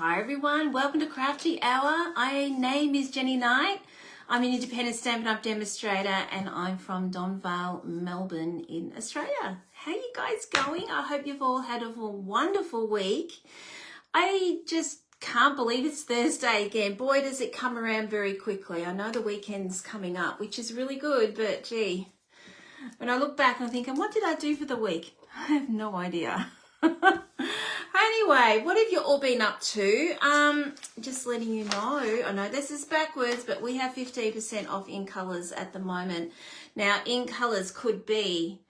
Hi everyone, welcome to Crafty Hour. My name is Jenny Knight. I'm an independent Stampin' Up! Demonstrator and I'm from Donvale, Melbourne in Australia. How you guys going? I hope you've all had a wonderful week. I just can't believe it's Thursday again. Boy, does it come around very quickly. I know the weekend's coming up, which is really good, but gee, when I look back, I'm thinking, what did I do for the week? I have no idea. Anyway, what have you all been up to? Just letting you know, I know this is backwards, but we have 15% off in colours at the moment. Now, in colours could be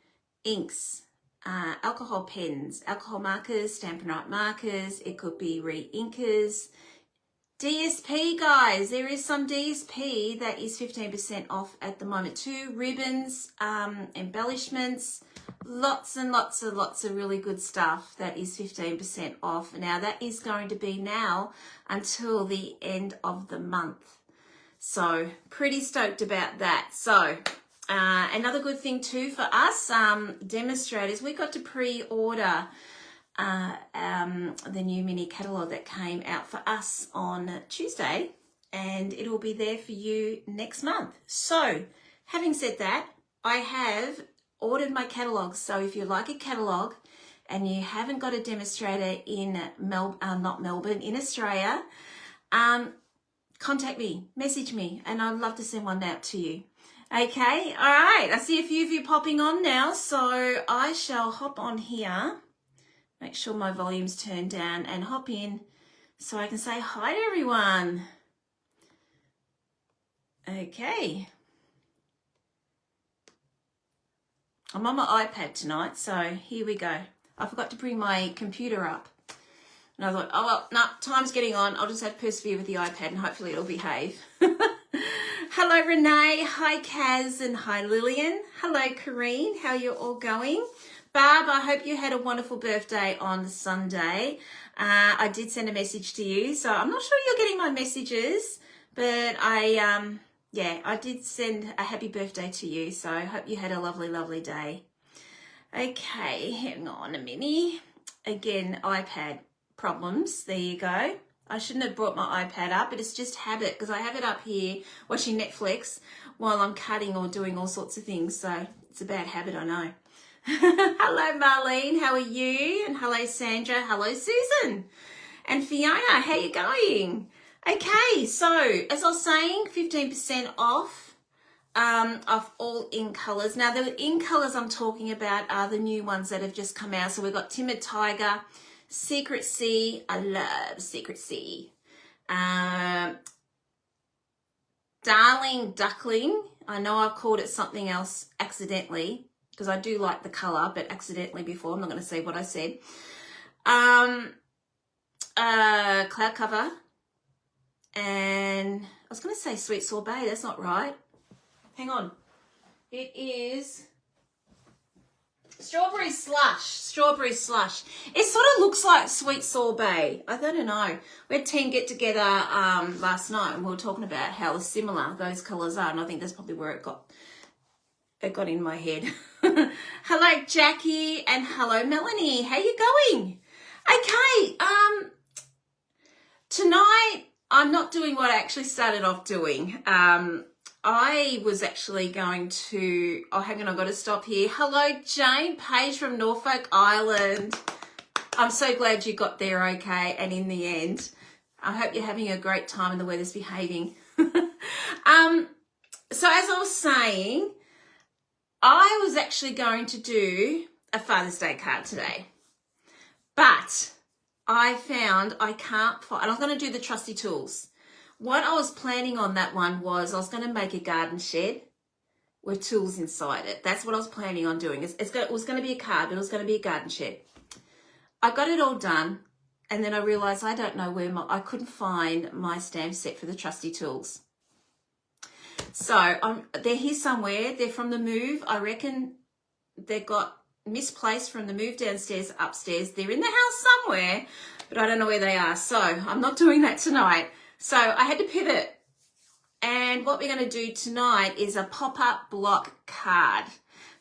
inks, alcohol pens, alcohol markers, Stampin' Up! Markers. It could be re-inkers. DSP, guys, there is some DSP that is 15% off at the moment too. Ribbons, embellishments, lots and lots of really good stuff that is 15% off. Now that is going to be now until the end of the month. So pretty stoked about that. So another good thing too for us demonstrators, we got to pre-order the new mini catalogue that came out for us on Tuesday, and it will be there for you next month. So having said that, I have ordered my catalogue. So if you like a catalogue and you haven't got a demonstrator in in Australia, contact me, message me, and I'd love to send one out to you. Okay, all right, I see a few of you popping on now, so I shall hop on here. Make sure my volume's turned down and hop in so I can say hi to everyone. Okay. I'm on my iPad tonight, so here we go. I forgot to bring my computer up. And I thought, oh, well, no, time's getting on. I'll just have to persevere with the iPad and hopefully it'll behave. Hello, Renee. Hi, Kaz. And hi, Lillian. Hello, Corrine. How are you all going? Barb, I hope you had a wonderful birthday on Sunday. I did send a message to you, so I'm not sure you're getting my messages, but I did send a happy birthday to you, so I hope you had a lovely, lovely day. Okay, hang on a minute. Again, iPad problems. There you go. I shouldn't have brought my iPad up, but it's just habit because I have it up here watching Netflix while I'm cutting or doing all sorts of things, so it's a bad habit, I know. Hello, Marlene. How are you? And hello, Sandra. Hello, Susan. And Fiona, how you going? Okay, so as I was saying, 15% off of all in colours. Now, the in colours I'm talking about are the new ones that have just come out. So we've got Timid Tiger, Secret Sea. I love Secret Sea. Darling Duckling. I know I've called it something else accidentally, because I do like the colour, but accidentally before. I'm not going to say what I said. Cloud Cover. And I was going to say Sweet Sorbet. That's not right. Hang on. It is Strawberry Slush. Strawberry Slush. It sort of looks like Sweet Sorbet. I don't know. We had a team get together last night and we were talking about how similar those colours are. And I think that's probably where it got in my head. Hello, Jackie, and hello, Melanie. How you going? Okay, tonight I'm not doing what I actually started off doing. I was actually going to, oh, hang on, I've got to stop here. Hello, Jane Page from Norfolk Island. I'm so glad you got there okay, and in the end. I hope you're having a great time and the weather's behaving. So as I was saying, I was actually going to do a Father's Day card today, but I found I can't find, and I'm going to do the trusty tools. What I was planning on that one was I was going to make a garden shed with tools inside it. That's what I was planning on doing. It was going to be a card, but it was going to be a garden shed. I got it all done, and then I realised I don't know where I couldn't find my stamp set for the trusty tools. So they're here somewhere. They're from the move. I reckon they got misplaced from the move downstairs, upstairs. They're in the house somewhere, but I don't know where they are. So I'm not doing that tonight. So I had to pivot. And what we're going to do tonight is a pop-up block card.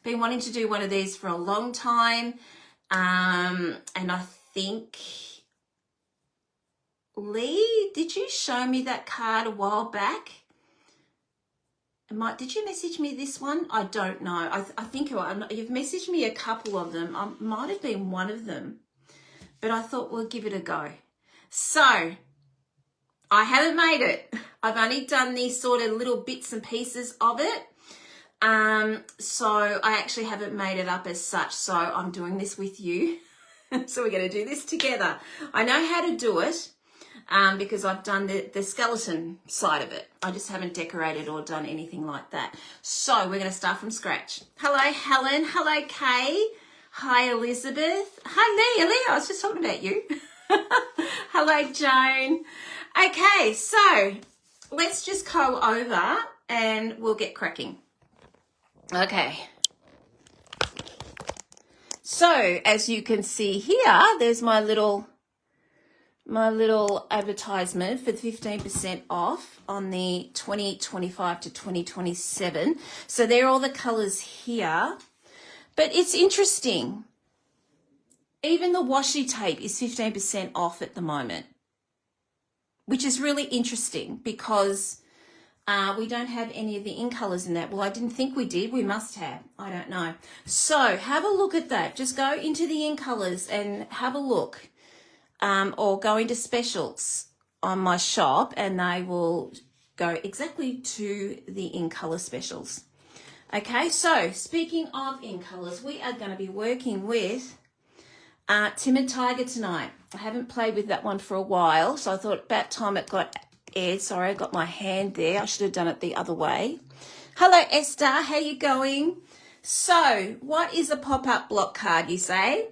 Been wanting to do one of these for a long time. And I think Lee, did you show me that card a while back? Did you message me this one? I don't know. I think you've messaged me a couple of them. Might have been one of them, but I thought we'll give it a go. So I haven't made it. I've only done these sort of little bits and pieces of it. So I actually haven't made it up as such. So I'm doing this with you. So we're going to do this together. I know how to do it. Because I've done the skeleton side of it. I just haven't decorated or done anything like that. So we're going to start from scratch. Hello, Helen. Hello, Kay. Hi, Elizabeth. Hi, Leah. I was just talking about you. Hello, Joan. Okay, so let's just go over and we'll get cracking. Okay. So as you can see here, there's my little advertisement for 15% off on the 2025 to 2027. So there are all the colours here. But it's interesting. Even the washi tape is 15% off at the moment, which is really interesting because we don't have any of the in colours in that. Well, I didn't think we did. We must have. I don't know. So have a look at that. Just go into the in colours and have a look. Or go into specials on my shop and they will go exactly to the in colour specials. Okay, so speaking of in colours, we are going to be working with Timid Tiger tonight. I haven't played with that one for a while, so I thought about time it got aired. Sorry, I got my hand there. I should have done it the other way. Hello, Esther. How you going? So what is a pop-up block card, you say?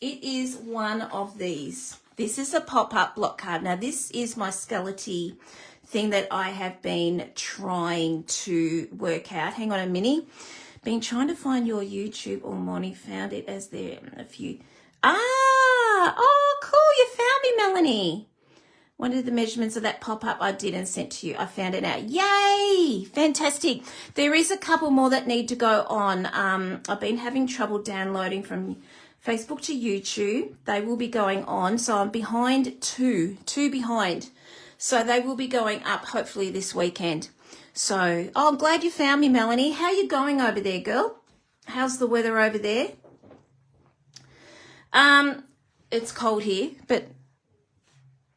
It is one of these. This is a pop-up block card. Now, this is my skeleton thing that I have been trying to work out. Hang on a minute. Been trying to find your YouTube all morning. Found it as there a few. Oh, cool. You found me, Melanie. One of the measurements of that pop-up I did and sent to you. I found it out. Yay! Fantastic. There is a couple more that need to go on. I've been having trouble downloading from Facebook to YouTube. They will be going on. So I'm behind two behind. So they will be going up hopefully this weekend. So, I'm glad you found me, Melanie. How you going over there, girl? How's the weather over there? It's cold here, but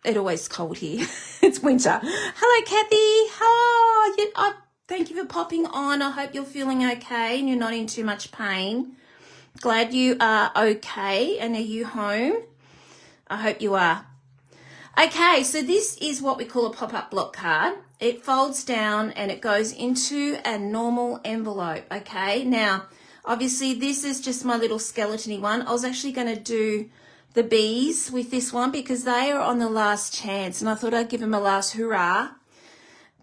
it's always cold here. It's winter. Hello, Kathy. Thank you for popping on. I hope you're feeling okay and you're not in too much pain. Glad you are okay. And are you home? I hope you are. Okay, so this is what we call a pop-up block card. It folds down and it goes into a normal envelope, okay? Now, obviously, this is just my little skeleton-y one. I was actually going to do the bees with this one because they are on the last chance, and I thought I'd give them a last hurrah,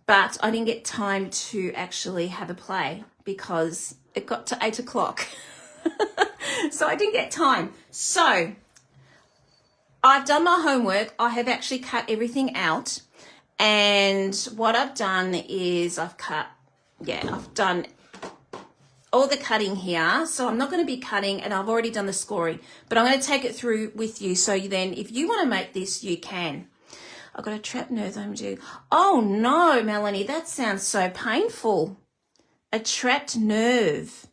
but I didn't get time to actually have a play because it got to 8 o'clock. So I didn't get time. So I've done my homework. I have actually cut everything out. And what I've done is I've done all the cutting here. So I'm not going to be cutting, and I've already done the scoring. But I'm going to take it through with you. So then if you want to make this, you can. I've got a trapped nerve. Oh, no, Melanie, that sounds so painful. A trapped nerve.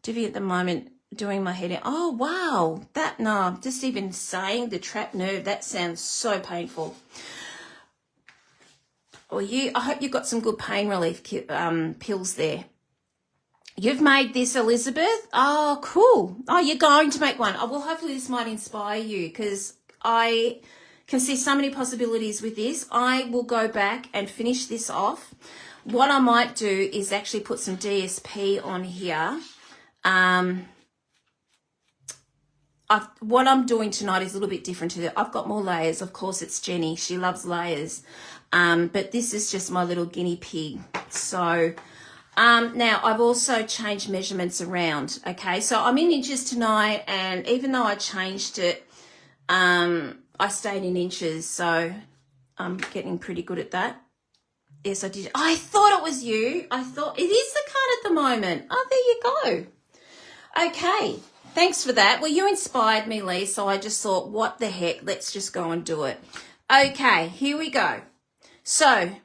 Divvy at the moment. Doing my head in. Oh, wow. Just even saying the trapped nerve, that sounds so painful. Well, I hope you've got some good pain relief pills there. You've made this, Elizabeth? Oh, cool. Oh, you're going to make one. Oh, well, hopefully this might inspire you because I can see so many possibilities with this. I will go back and finish this off. What I might do is actually put some DSP on here. What I'm doing tonight is a little bit different to that. I've got more layers. Of course, it's Jenny. She loves layers. But this is just my little guinea pig. So now I've also changed measurements around. Okay, so I'm in inches tonight. And even though I changed it, I stayed in inches. So I'm getting pretty good at that. Yes, I did. I thought it was you. I thought it is the card at the moment. Oh, there you go. Okay. Thanks for that. Well, you inspired me, Lee, so I just thought, what the heck, let's just go and do it. Okay, here we go. So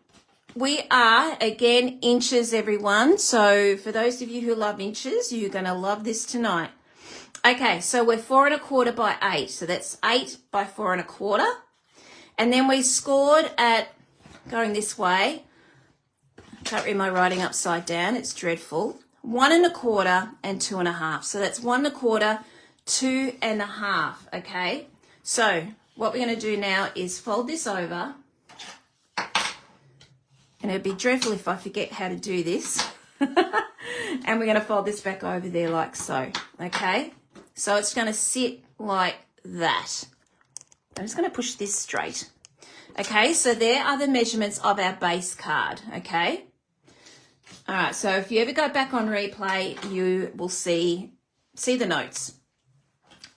we are, again, inches, everyone. So for those of you who love inches, you're going to love this tonight. Okay, so we're 4 1/4 by 8. So that's 8 by 4 1/4. And then we scored at, going this way, can't read my writing upside down, it's dreadful. 1 1/4 and 2 1/2. So that's 1 1/4, 2 1/2, okay? So what we're going to do now is fold this over. And it'd be dreadful if I forget how to do this. And we're going to fold this back over there like so, okay? So it's going to sit like that. I'm just going to push this straight. Okay, so there are the measurements of our base card, okay? All right, so if you ever go back on replay, you will see the notes.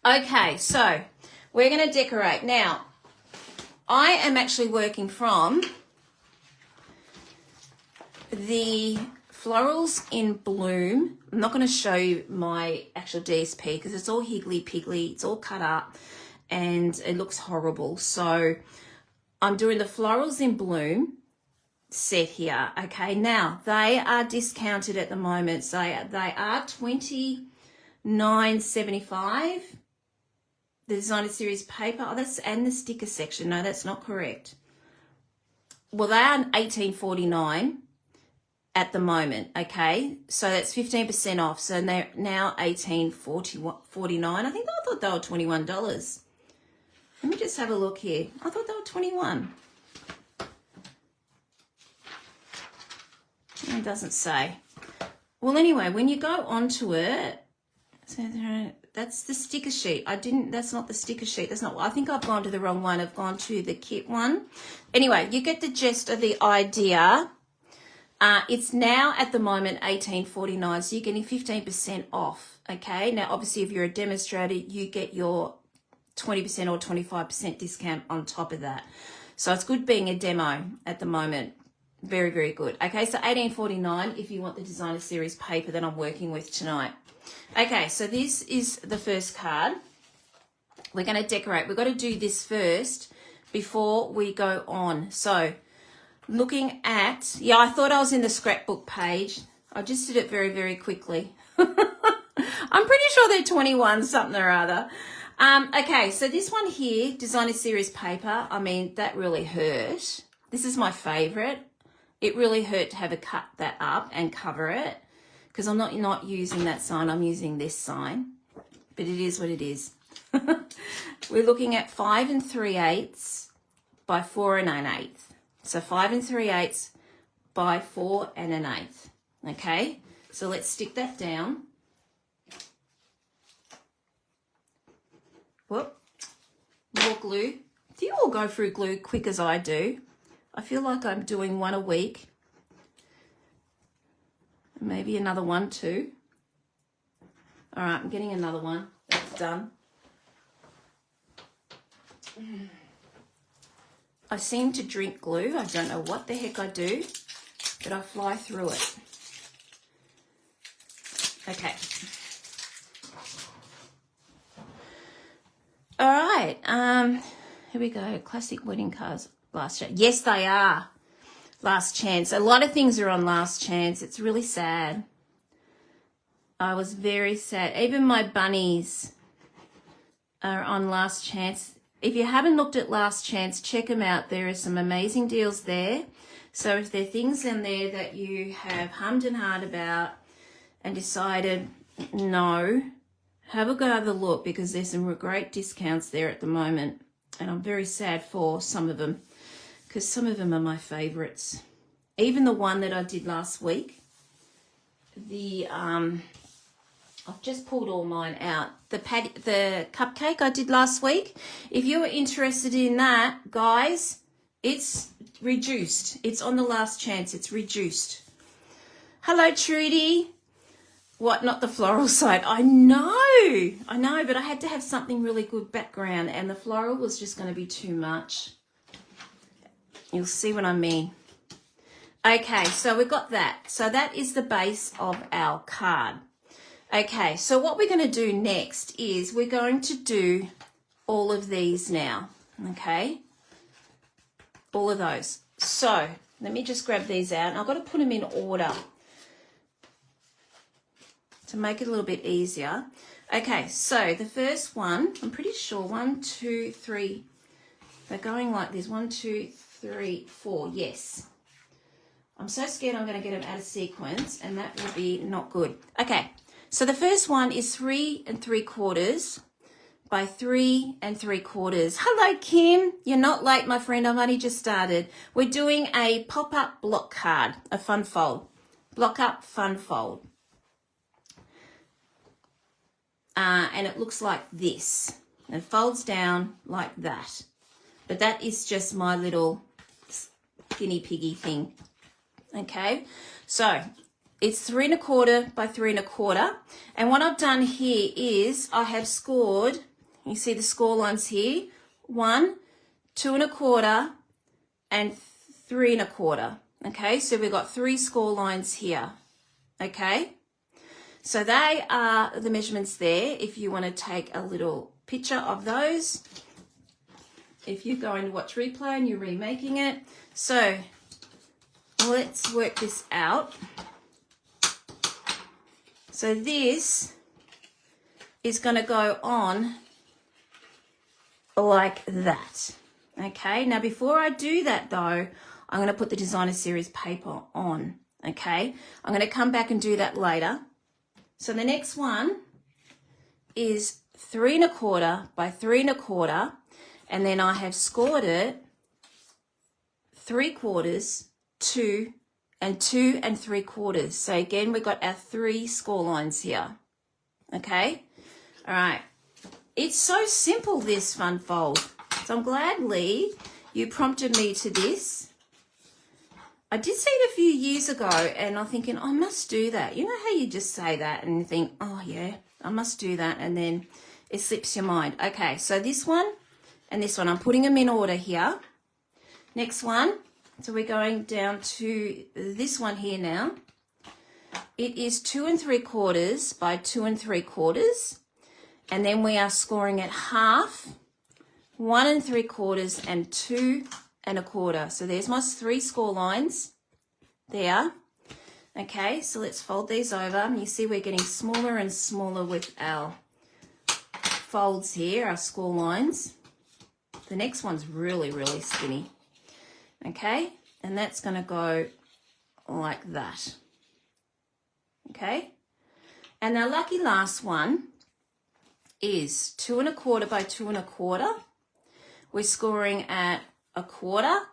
Okay, so we're going to decorate. Now, I am actually working from the Florals in Bloom. I'm not going to show you my actual DSP because it's all higgly-piggly. It's all cut up and it looks horrible. So I'm doing the Florals in Bloom set here. Okay, now they are discounted at the moment. So they are $29.75. The designer series paper. Oh, that's and the sticker section. No, that's not correct. Well, they are $18.49 at the moment. Okay, so that's 15% off. So they're now $18.49. I thought they were $21. Let me just have a look here. I thought they were 21. It doesn't say. Well, anyway, when you go onto it, so that's the sticker sheet. That's not the sticker sheet. I think I've gone to the wrong one. I've gone to the kit one. Anyway, you get the gist of the idea. It's now at the moment $18.49, so you're getting 15% off. Okay, now obviously if you're a demonstrator, you get your 20% or 25% discount on top of that. So it's good being a demo at the moment. Very, very good. Okay, so $18.49 if you want the designer series paper that I'm working with tonight. Okay, so this is the first card. We're going to decorate. We've got to do this first before we go on. So looking at, yeah, I thought I was in the scrapbook page. I just did it very, very quickly. I'm pretty sure they're 21 something or other. Okay, so this one here, designer series paper, I mean, that really hurt. This is my favorite. It really hurt to have to cut that up and cover it because I'm not using that sign. I'm using this sign, but it is what it is. We're looking at 5 3/8 by 4 1/8. So 5 3/8 by 4 1/8. Okay, so let's stick that down. Whoop, more glue. Do you all go through glue quick as I do? I feel like I'm doing one a week. Maybe another one too. All right, I'm getting another one. That's done. I seem to drink glue. I don't know what the heck I do, but I fly through it. Okay. All right. Here we go. Classic wedding cards. Last chance. Yes, they are. Last chance. A lot of things are on last chance. It's really sad. I was very sad. Even my bunnies are on last chance. If you haven't looked at last chance, check them out. There are some amazing deals there. So if there are things in there that you have hummed and hawed about and decided no, have a look because there's some great discounts there at the moment. And I'm very sad for some of them because some of them are my favorites. Even the one that I did last week, I've just pulled all mine out. The cupcake I did last week. If you are interested in that, guys, it's reduced. It's on the last chance. It's reduced. Hello, Trudy. What, not the floral side? I know, but I had to have something really good background and the floral was just going to be too much. You'll see what I mean. Okay, so we've got that. So that is the base of our card. Okay, so what we're going to do next is we're going to do all of these now, okay? all of those. So let me just grab these out. And I've got to put them in order to make it a little bit easier. Okay, so the first one, I'm pretty sure 1, 2, 3, they're going like this, 1, 2, 3, 4, yes. I'm so scared I'm going to get them out of sequence, and that will be not good. Okay, so the first one is 3 3/4 by 3 3/4. Hello, Kim. You're not late, my friend. I've only just started. We're doing a pop-up block card, a fun fold. Block up, fun fold. And it looks like this. It folds down like that. But that is just my little guinea piggy thing. Okay, so it's 3 1/4 by 3 1/4. And what I've done here is I have scored, you see the score lines here, 1, 2 1/4, and 3 1/4. Okay, so we've got 3 score lines here. Okay. So they are the measurements there if you want to take a little picture of those. If you're going to watch replay and you're remaking it. So let's work this out. So this is going to go on like that. Okay, now before I do that though, I'm going to put the designer series paper on. Okay, I'm going to come back and do that later. So the next one is 3 1/4 by 3 1/4, and then I have scored it 3/4, 2, and 2 3/4. So again, we've got our 3 score lines here. Okay, all right. It's so simple, this fun fold. So I'm glad, Lee, you prompted me to this. I did see it a few years ago, and I'm thinking, I must do that. You know how you just say that and you think, oh, yeah, I must do that, and then it slips your mind. Okay, so this one and this one, I'm putting them in order here. Next one, so we're going down to this one here now. It is 2 3/4 by 2 3/4, and then we are scoring at half, 1 3/4, and 2 1/4. So there's my 3 score lines there. Okay, so let's fold these over. You see we're getting smaller and smaller with our folds here, our score lines. The next one's really, really skinny. Okay, and that's going to go like that. Okay, and our lucky last one is 2 1/4 by 2 1/4. We're scoring at 1/4,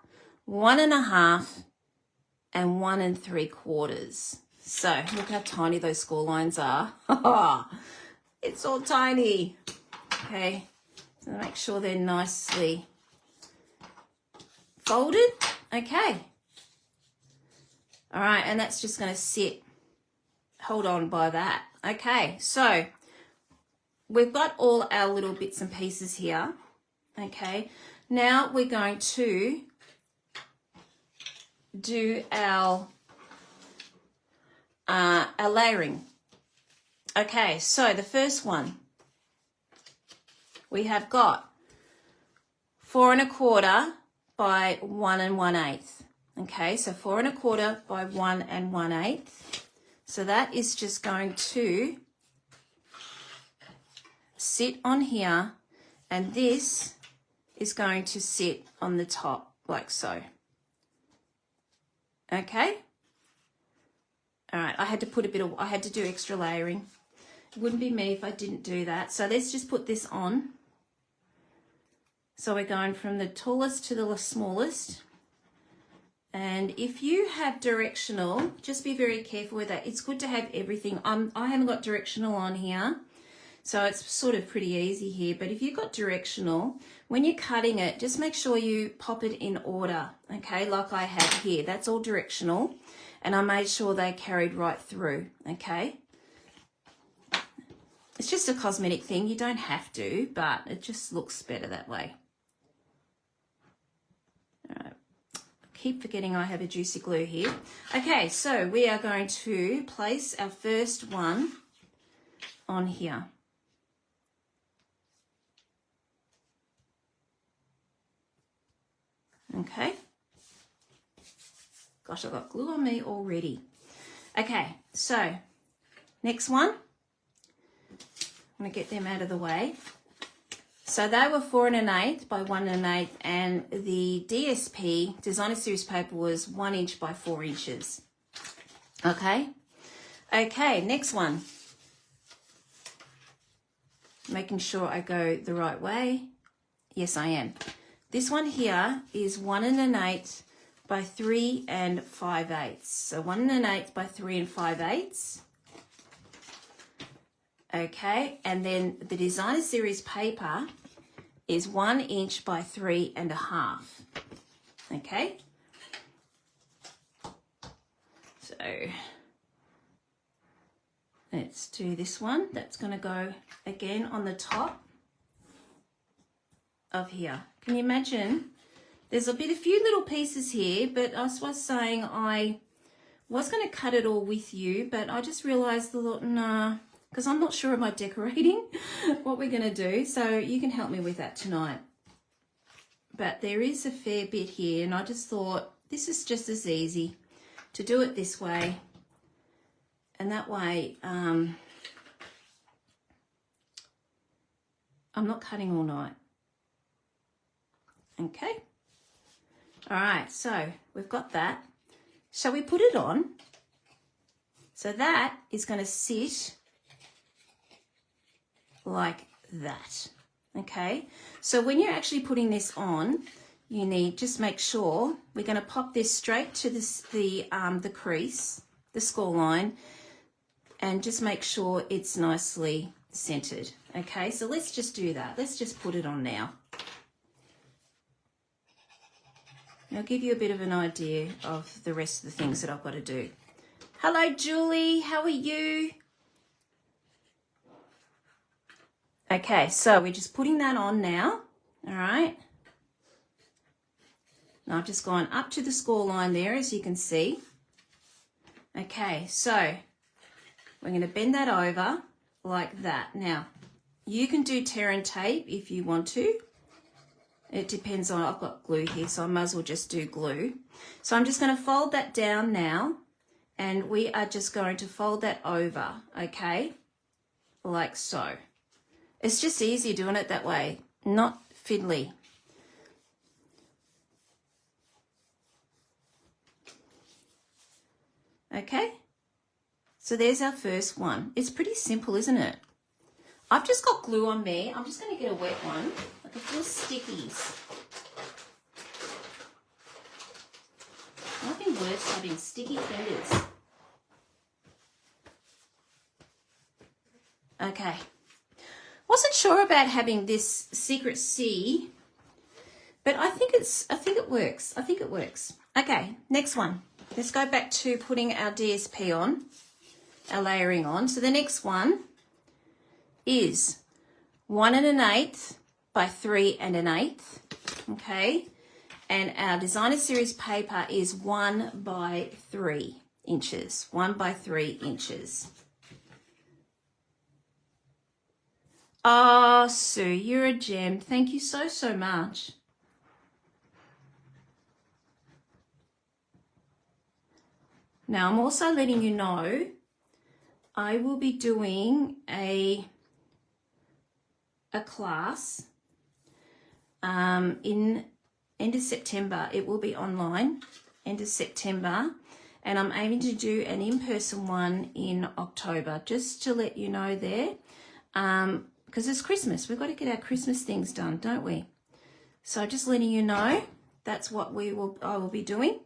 1 1/2, and 1 3/4. So look how tiny those score lines are. It's all tiny. Okay, so make sure they're nicely folded. Okay. All right, and that's just going to sit, hold on by that. Okay, so we've got all our little bits and pieces here. Okay, now we're going to do our layering. Okay, so the first one, we have got 4 1/4 by 1 1/8. Okay, so 4 1/4 by 1 1/8. So that is just going to sit on here, and this is going to sit on the top like so. Okay. All right, I had to do extra layering. It wouldn't be me if I didn't do that. So let's just put this on. So we're going from the tallest to the smallest. And if you have directional, just be very careful with that. It's good to have everything. I haven't got directional on here, so it's sort of pretty easy here. But if you've got directional, when you're cutting it, just make sure you pop it in order, okay, like I have here. That's all directional, and I made sure they carried right through, okay? It's just a cosmetic thing. You don't have to, but it just looks better that way. All right. Keep forgetting I have a juicy glue here. Okay, so we are going to place our first one on here. Okay, Gosh, I've got glue on me already. Okay, so next one. I'm going to get them out of the way. So they were 4 1/8 by 1 1/8, and the DSP, Designer Series paper, was 1 inch by 4 inches. Okay. Okay, next one. Making sure I go the right way. Yes, I am. This one here is 1 1/8 by 3 5/8. So 1 1/8 by 3 5/8. Okay, and then the Designer Series paper is 1 inch by 3 1/2. Okay. So let's do this one. That's going to go again on the top of here. Can you imagine? There's a few little pieces here, but I was saying I was going to cut it all with you, but I just realized, nah, because I'm not sure of my decorating, what we're going to do. So you can help me with that tonight. But there is a fair bit here, and I just thought this is just as easy to do it this way. And that way, I'm not cutting all night. Okay. All right, so we've got that. Shall we put it on? So that is going to sit like that. Okay. So when you're actually putting this on, you need, just make sure, we're going to pop this straight to the crease, the score line, and just make sure it's nicely centered. Okay, so let's just do that. Let's just put it on now. I'll give you a bit of an idea of the rest of the things that I've got to do. Hello, Julie. How are you? Okay, so we're just putting that on now. All right. Now I've just gone up to the score line there, as you can see. Okay, so we're going to bend that over like that. Now, you can do tear and tape if you want to. It depends on, I've got glue here, so I might as well just do glue. So I'm just going to fold that down now, and we are just going to fold that over, okay, like so. It's just easier doing it that way, not fiddly. Okay, so there's our first one. It's pretty simple, isn't it? I've just got glue on me. I'm just going to get a wet one. I can feel stickies. Nothing worse than having sticky fingers. Okay. Wasn't sure about having this secret C, but I think it works. I think it works. Okay, next one. Let's go back to putting our DSP on, our layering on. So the next one is 1 1/8 by 3 1/8, okay? And our Designer Series paper is 1 by 3 inches, 1 by 3 inches. Oh, Sue, you're a gem. Thank you so, so much. Now, I'm also letting you know I will be doing a class in end of September. It will be online, end of September, and I'm aiming to do an in-person one in October, just to let you know there, because it's Christmas. We've got to get our Christmas things done, don't we? So just letting you know, that's what I will be doing.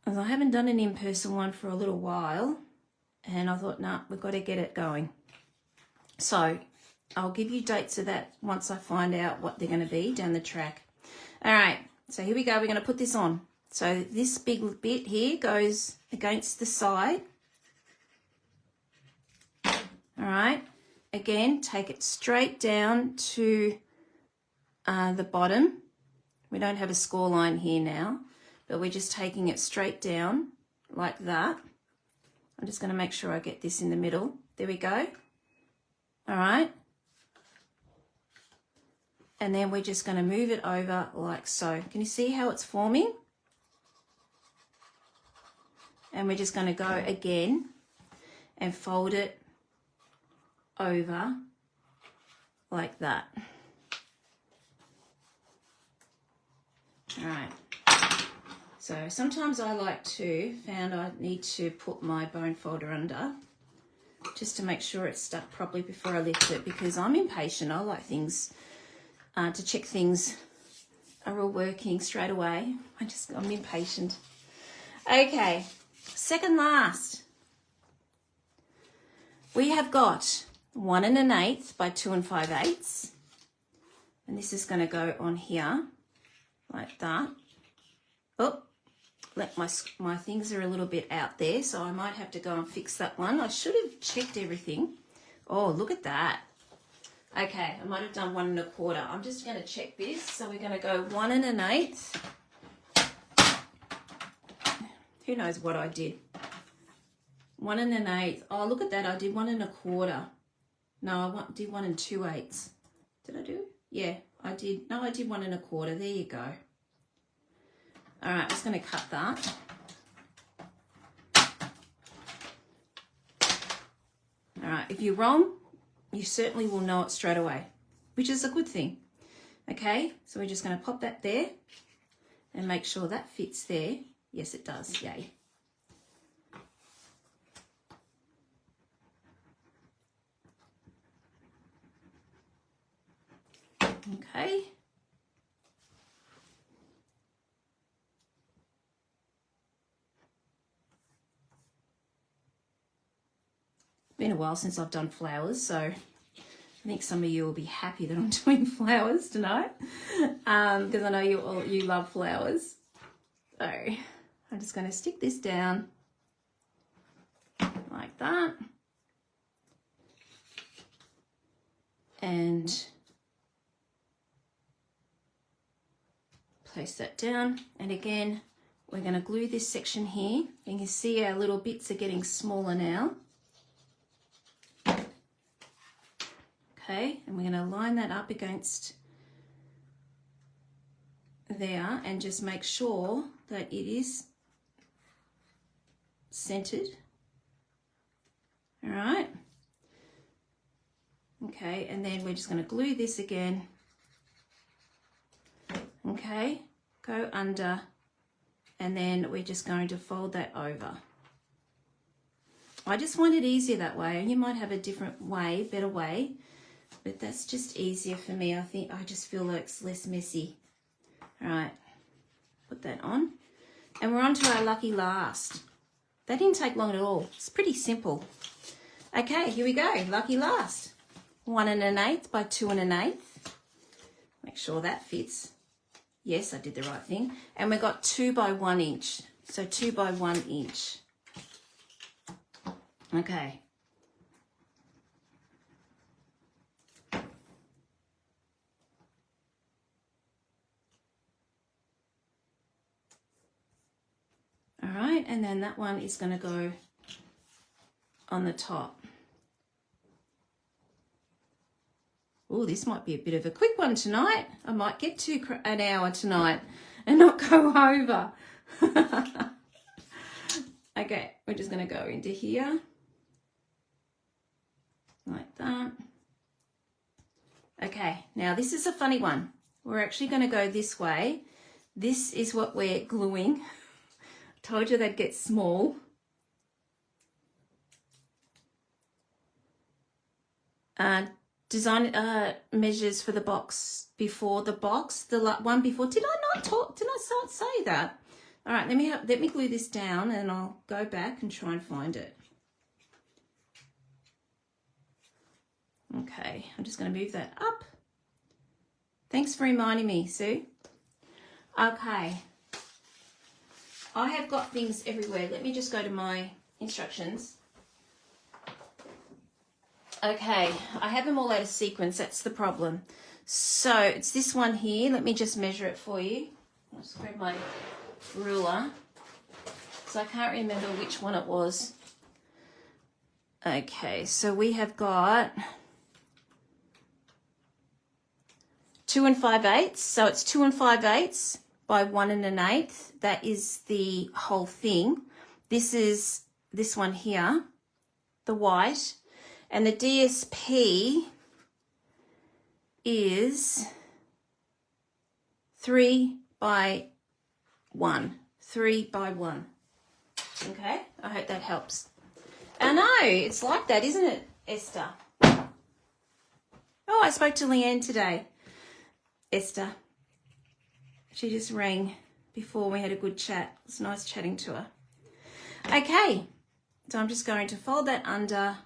As I haven't done an in-person one for a little while, and I thought, nah, we've got to get it going. So I'll give you dates of that once I find out what they're going to be down the track. All right, so here we go. We're going to put this on. So this big bit here goes against the side. All right, again, take it straight down to the bottom. We don't have a score line here now, but we're just taking it straight down like that. I'm just going to make sure I get this in the middle. There we go. All right. And then we're just going to move it over like so. Can you see how it's forming? And we're just going to go again and fold it over like that. All right. So sometimes I need to put my bone folder under just to make sure it's stuck properly before I lift it, because I'm impatient. I like things to check things are all working straight away. I'm impatient. Okay, second last. We have got 1 1/8 by 2 5/8, and this is going to go on here like that. Oh, my things are a little bit out there, so I might have to go and fix that one. I should have checked everything. Oh, look at that. Okay, I might have done 1 1/4. I'm just going to check this. So we're going to go 1 1/8. Who knows what I did? 1 1/8. Oh, look at that. I did 1 1/4. No, I did 1 2/8. Did I do? Yeah, I did. No, I did 1 1/4. There you go. All right, I'm just going to cut that. All right, if you're wrong, you certainly will know it straight away, which is a good thing. Okay, so we're just going to pop that there and make sure that fits there. Yes, it does. Yay. Okay. Been a while since I've done flowers, so I think some of you will be happy that I'm doing flowers tonight, because I know you love flowers. So I'm just going to stick this down like that, and place that down. And again, we're going to glue this section here. You can see our little bits are getting smaller now. Okay, and we're going to line that up against there and just make sure that it is centered. All right. Okay, and then we're just going to glue this again. Okay, go under, and then we're just going to fold that over. I just find it easier that way. You might have a different way, better way, but that's just easier for me. I just feel like it's less messy. All right, put that on. And we're on to our lucky last. That didn't take long at all. It's pretty simple. Okay, here we go. Lucky last. 1 1/8 by 2 1/8. Make sure that fits. Yes, I did the right thing. And we've got 2 by 1 inch. So 2 by 1 inch. Okay. All right, and then that one is going to go on the top. Oh, this might be a bit of a quick one tonight. I might get to an hour tonight and not go over. Okay, we're just going to go into here. Like that. Okay, now this is a funny one. We're actually going to go this way. This is what we're gluing. Told you they'd get small. Design measures for the box before the box, the one before. Did I not say that? All right, let me glue this down, and I'll go back and try and find it. Okay, I'm just going to move that up. Thanks for reminding me, Sue. Okay. I have got things everywhere. Let me just go to my instructions. Okay, I have them all out of sequence. That's the problem. So it's this one here. Let me just measure it for you. I'll just grab my ruler. So I can't remember which one it was. Okay, so we have got 2 5/8. So it's 2 5/8 by 1 1/8. That is the whole thing. this is this one here, the white, and the DSP is 3 by 1. 3 by 1. Okay, I hope that helps. I know, it's like that, isn't it, Esther? Oh, I spoke to Leanne today. Esther. She just rang before we had a good chat. It was nice chatting to her. Okay, so I'm just going to fold that under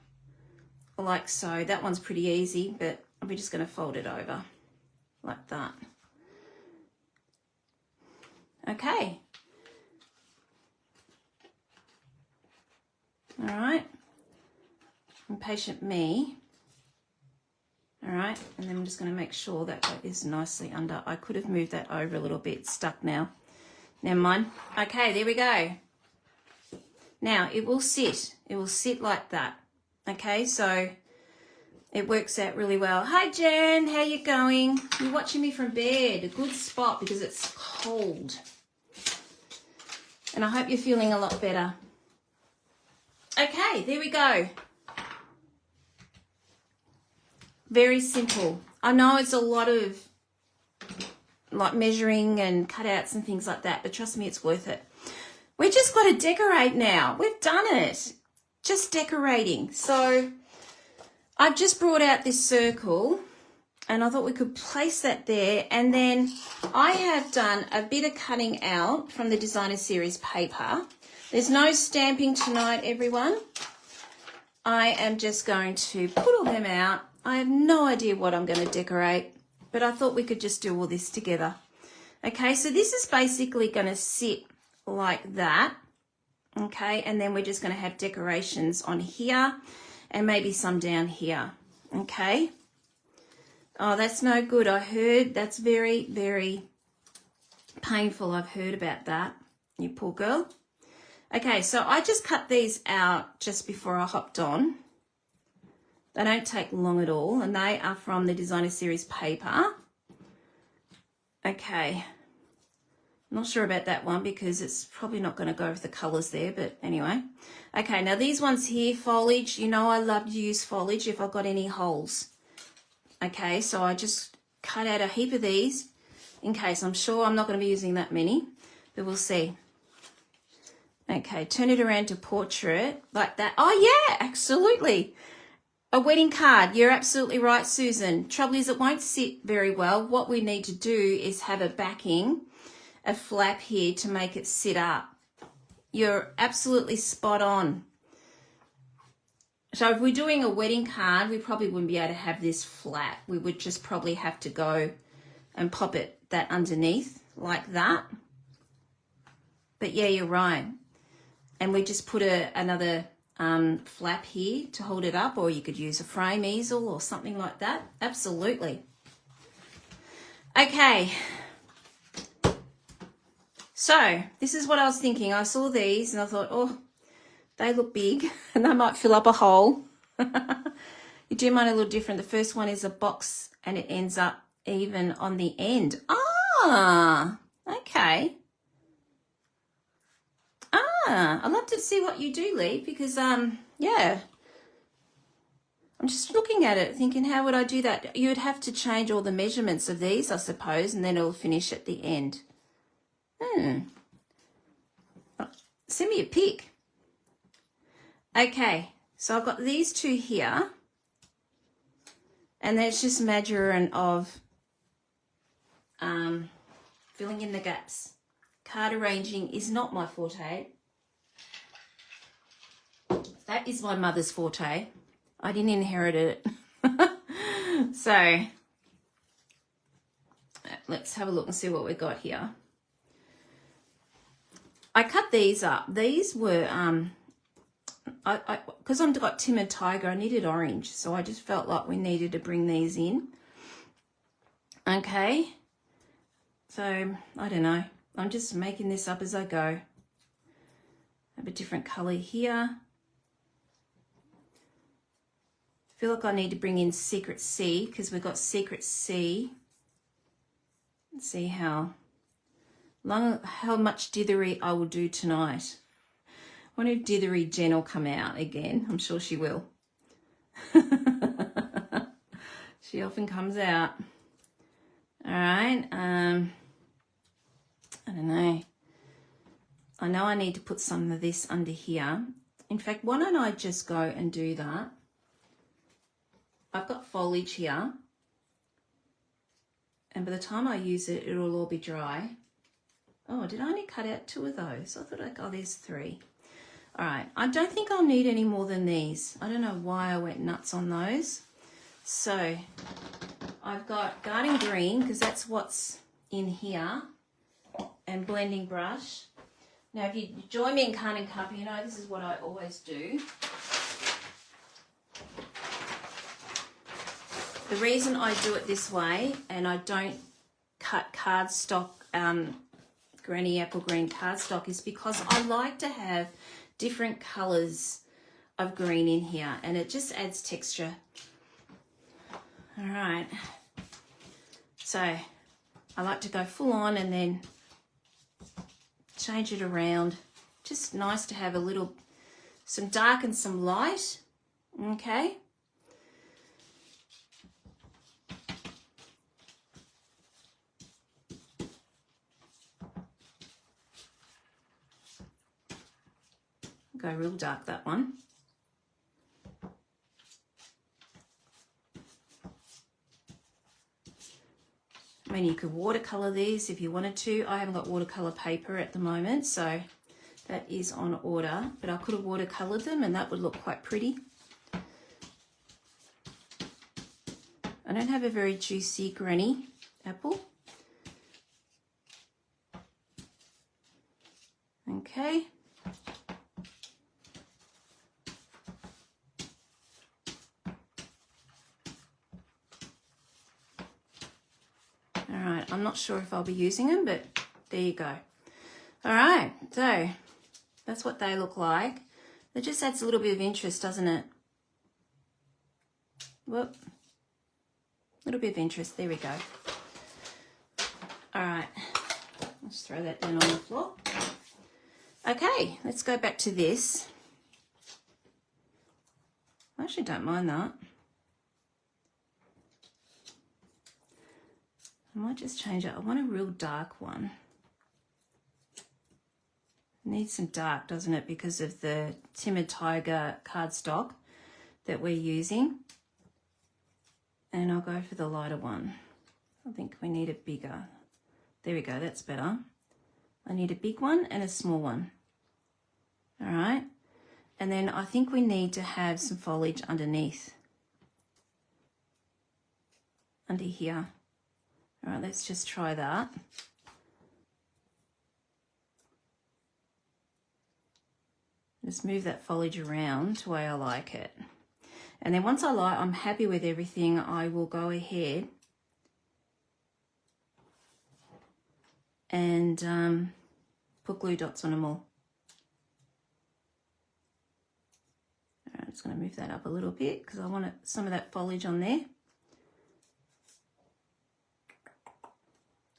like so. That one's pretty easy, but we're just going to fold it over like that. Okay. All right. Impatient me. All right, and then I'm just going to make sure that that is nicely under. I could have moved that over a little bit. It's stuck now. Never mind. Okay, there we go. Now, it will sit. It will sit like that. Okay, so it works out really well. Hi, Jen. How you going? You're watching me from bed. A good spot because it's cold. And I hope you're feeling a lot better. Okay, there we go. Very simple. I know it's a lot of like measuring and cutouts and things like that, but trust me, it's worth it. We just got to decorate now. We've done it. Just decorating. So I've just brought out this circle and I thought we could place that there. And then I have done a bit of cutting out from the designer series paper. There's no stamping tonight, everyone. I am just going to put all them out. I have no idea what I'm going to decorate, but I thought we could just do all this together. Okay, so this is basically going to sit like that. Okay, and then we're just going to have decorations on here and maybe some down here. Okay. Oh, that's no good. I heard that's very, very painful. I've heard about that. You poor girl. Okay, so I just cut these out just before I hopped on. They don't take long at all, and they are from the designer series paper. Okay. I'm not sure about that one because it's probably not going to go with the colours there, but anyway. Okay, now these ones here, foliage. You know I love to use foliage if I've got any holes. Okay, so I just cut out a heap of these in case. I'm sure I'm not going to be using that many, but we'll see. Okay, turn it around to portrait like that. Oh, yeah, absolutely. A wedding card. You're absolutely right, Susan. Trouble is it won't sit very well. What we need to do is have a backing, a flap here to make it sit up. You're absolutely spot on. So if we're doing a wedding card, we probably wouldn't be able to have this flat. We would just probably have to go and pop it that underneath like that. But yeah, you're right. And we just put another flap here to hold it up, or you could use a frame easel or something like that. Absolutely. Okay. So this is what I was thinking. I saw these and I thought, oh, they look big and they might fill up a hole. You do mine a little different. The first one is a box and it ends up even on the end. Ah, okay. I'd love to see what you do, Lee, because, yeah. I'm just looking at it, thinking, how would I do that? You would have to change all the measurements of these, I suppose, and then it'll finish at the end. Send me a pic. Okay, so I've got these two here, and that's just majoring of filling in the gaps. Card arranging is not my forte. That is my mother's forte. I didn't inherit it. So let's have a look and see what we got here. I cut these up. These were, because I've got Timid Tiger, I needed orange. So I just felt like we needed to bring these in. Okay. So, I don't know. I'm just making this up as I go. I have a different colour here. I feel like I need to bring in Secret C because we've got Secret C. Let's see how much dithery I will do tonight. wonder if Dithery Jen will come out again. I'm sure she will. She often comes out. All right. I don't know. I know I need to put some of this under here. In fact, why don't I just go and do that? I've got foliage here. And by the time I use it, it'll all be dry. Oh, did I only cut out 2 of those? I thought oh, there's 3. All right, I don't think I'll need any more than these. I don't know why I went nuts on those. So I've got Garden Green, because that's what's in here, and blending brush. Now, if you join me in Cunning Cup, you know this is what I always do. The reason I do it this way, and I don't cut cardstock, Granny Apple Green cardstock, is because I like to have different colours of green in here, and it just adds texture. All right. So I like to go full on and then change it around. Just nice to have a little, some dark and some light. Okay. Go real dark, that one. I mean, you could watercolour these if you wanted to. I haven't got watercolour paper at the moment, so that is on order. But I could have watercoloured them and that would look quite pretty. I don't have a very juicy granny apple. Okay. I'm not sure if I'll be using them, but there you go. All right, so that's what they look like. It just adds a little bit of interest, doesn't it? Whoop. A little bit of interest. There we go. All right, let's throw that down on the floor. Okay, let's go back to this. I actually don't mind that. I might just change it. I want a real dark one. It needs some dark, doesn't it? Because of the Timid Tiger cardstock that we're using. And I'll go for the lighter one. I think we need a bigger. There we go, that's better. I need a big one and a small one. All right. And then I think we need to have some foliage underneath. Under here. All right, let's just try that. Just move that foliage around the way I like it. And then once I'm happy with everything, I will go ahead and put glue dots on them all. All right, I'm just going to move that up a little bit because I want some of that foliage on there.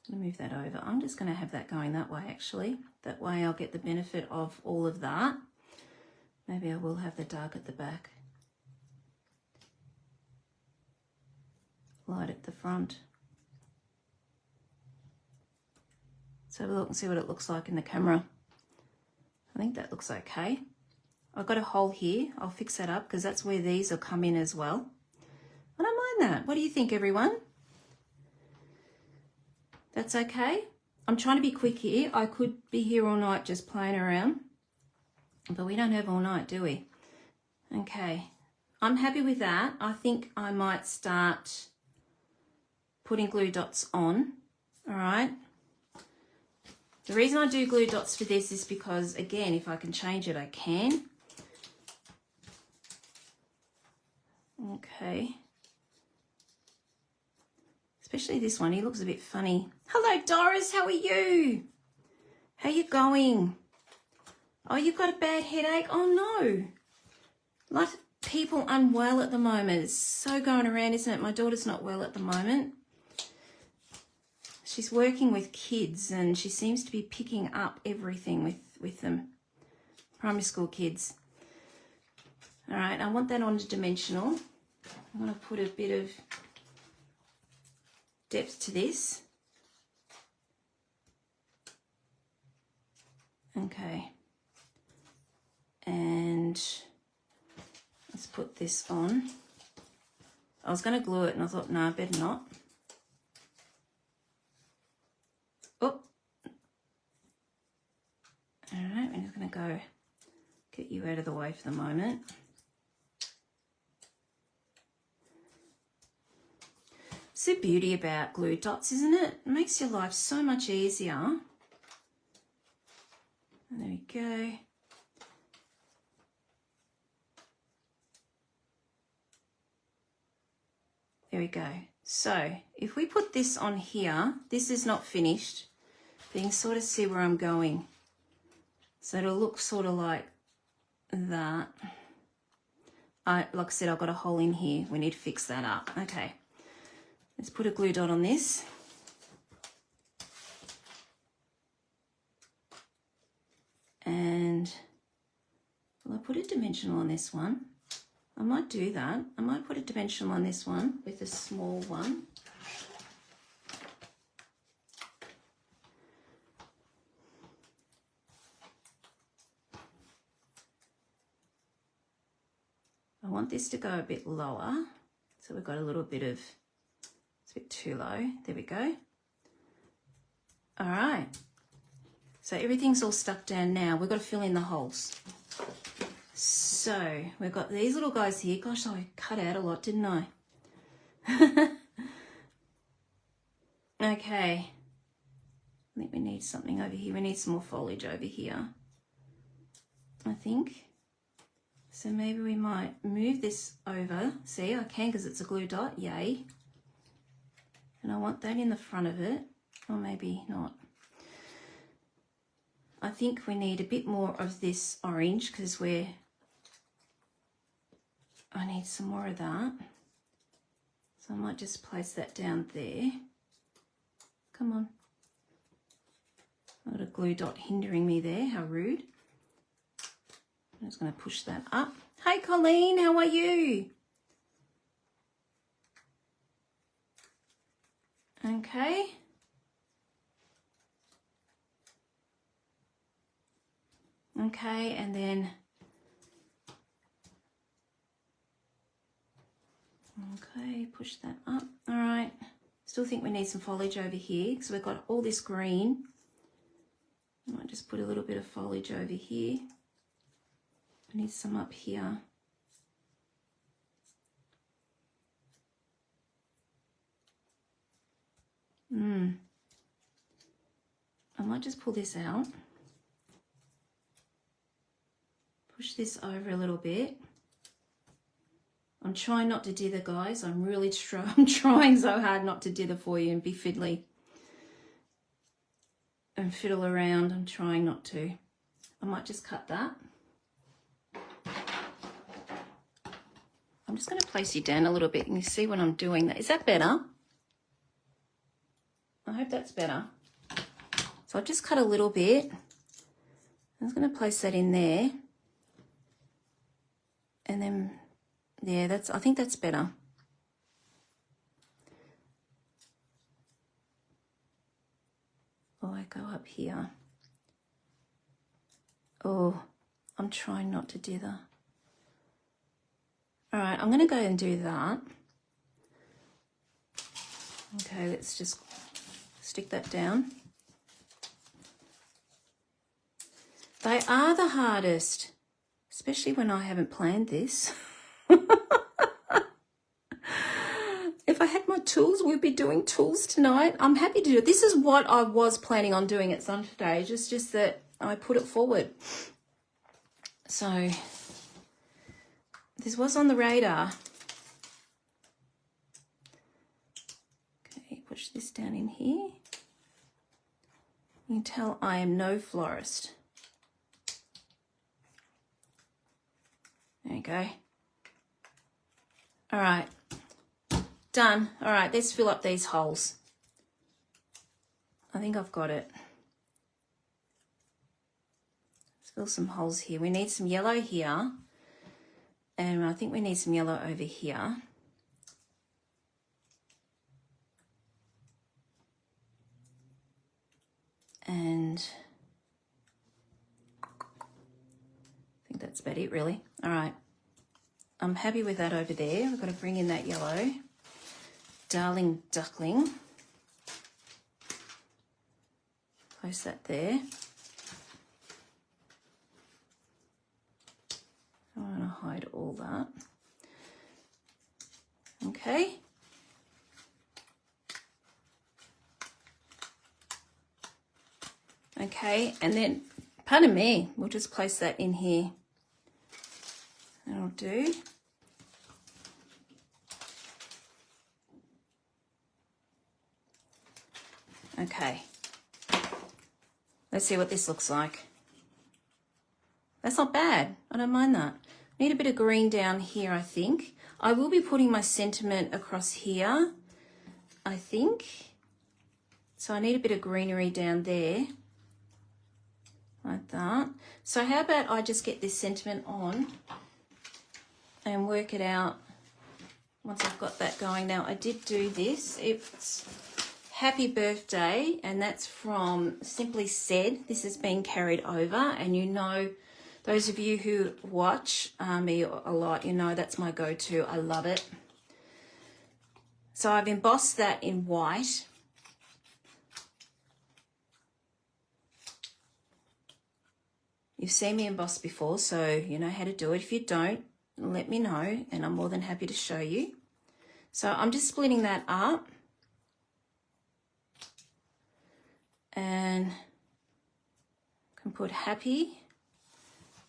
I'm going to move that over. I'm just going to have that going that way, actually. That way I'll get the benefit of all of that. Maybe I will have the dark at the back. Light at the front. Let's have a look and see what it looks like in the camera. I think that looks okay. I've got a hole here. I'll fix that up because that's where these will come in as well. I don't mind that. What do you think, everyone? That's okay. I'm trying to be quick here. I could be here all night just playing around, but we don't have all night, do we? Okay, I'm happy with that. I think I might start putting glue dots on, all right? The reason I do glue dots for this is because, again, if I can change it, I can. Okay. Especially this one, he looks a bit funny. Hello, Doris, how are you? How you going? Oh, you've got a bad headache? Oh, no. Like people unwell at the moment. It's so going around, isn't it? My daughter's not well at the moment. She's working with kids and she seems to be picking up everything with them. primary school kids. All right, I want that on dimensional. I'm going to put a bit of depth to this. Okay. And let's put this on. I was going to glue it and I thought, no, better not. Oh. All right, we're just going to go get you out of the way for the moment. It's the beauty about glue dots, isn't it? It makes your life so much easier. And there we go. There we go. So if we put this on here, this is not finished, but you can sort of see where I'm going. So it'll look sort of like that. Like I said, I've got a hole in here. We need to fix that up. Okay. Let's put a glue dot on this. And will I put a dimensional on this one? I might do that. I might put a dimensional on this one with a small one. I want this to go a bit lower. So we've got a little bit of, it's a bit too low. There we go. All right. So everything's all stuck down now. We've got to fill in the holes. So we've got these little guys here. Gosh, I cut out a lot, didn't I? Okay. I think we need something over here. We need some more foliage over here, I think. So maybe we might move this over. See, I can because it's a glue dot. Yay. And I want that in the front of it. Or maybe not. I think we need a bit more of this orange because I need some more of that. So I might just place that down there. Come on. I've got a glue dot hindering me there. How rude. I'm just going to push that up. Hey, Colleen, how are you? Okay. Okay, and then, okay, push that up. All right. Still think we need some foliage over here because we've got all this green. I might just put a little bit of foliage over here. I need some up here. I might just pull this out. Push this over a little bit. I'm trying not to dither, guys. I'm really I'm trying so hard not to dither for you and be fiddly and fiddle around. I'm trying not to. I might just cut that. I'm just going to place you down a little bit and you see what I'm doing. Is that better? I hope that's better. So I'll just cut a little bit. I'm just going to place that in there. And then, yeah, I think that's better. Oh, I go up here. Oh, I'm trying not to dither. All right, I'm going to go and do that. Okay, let's just stick that down. They are the hardest, especially when I haven't planned this. If I had my tools, we'd be doing tools tonight. I'm happy to do it. This is what I was planning on doing at some stage. It's just that I put it forward. So this was on the radar. Okay, push this down in here. You can tell I am no florist. There you go. All right. Done. All right, let's fill up these holes. I think I've got it. Let's fill some holes here. We need some yellow here. And I think we need some yellow over here. And I think that's about it, really. All right. I'm happy with that over there. We've got to bring in that yellow. Darling Duckling. Place that there. I want to hide all that. Okay. Okay, and then, pardon me, we'll just place that in here. That'll do. Okay. Let's see what this looks like. That's not bad. I don't mind that. Need a bit of green down here, I think. I will be putting my sentiment across here, I think. So I need a bit of greenery down there. Like that. So how about I just get this sentiment on and work it out once I've got that going. Now, I did do this. It's Happy Birthday, and that's from Simply Said. This has been carried over, and you know, those of you who watch me a lot, you know that's my go-to. I love it. So I've embossed that in white. You've seen me emboss before, so you know how to do it. If you don't, let me know, and I'm more than happy to show you. So I'm just splitting that up. And can put happy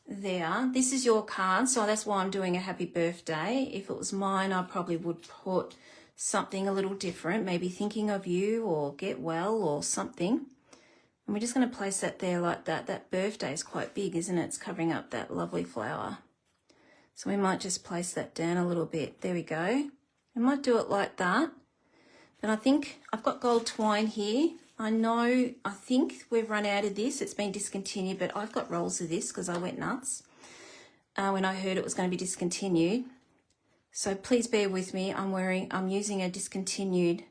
there. This is your card, so that's why I'm doing a happy birthday. If it was mine, I probably would put something a little different, maybe thinking of you or get well or something. And we're just going to place that there like that. That birthday is quite big, isn't it? It's covering up that lovely flower. So we might just place that down a little bit. There we go. I might do it like that. And I think I've got gold twine here. I think we've run out of this. It's been discontinued, but I've got rolls of this because I went nuts when I heard it was going to be discontinued. So please bear with me. I'm using a discontinued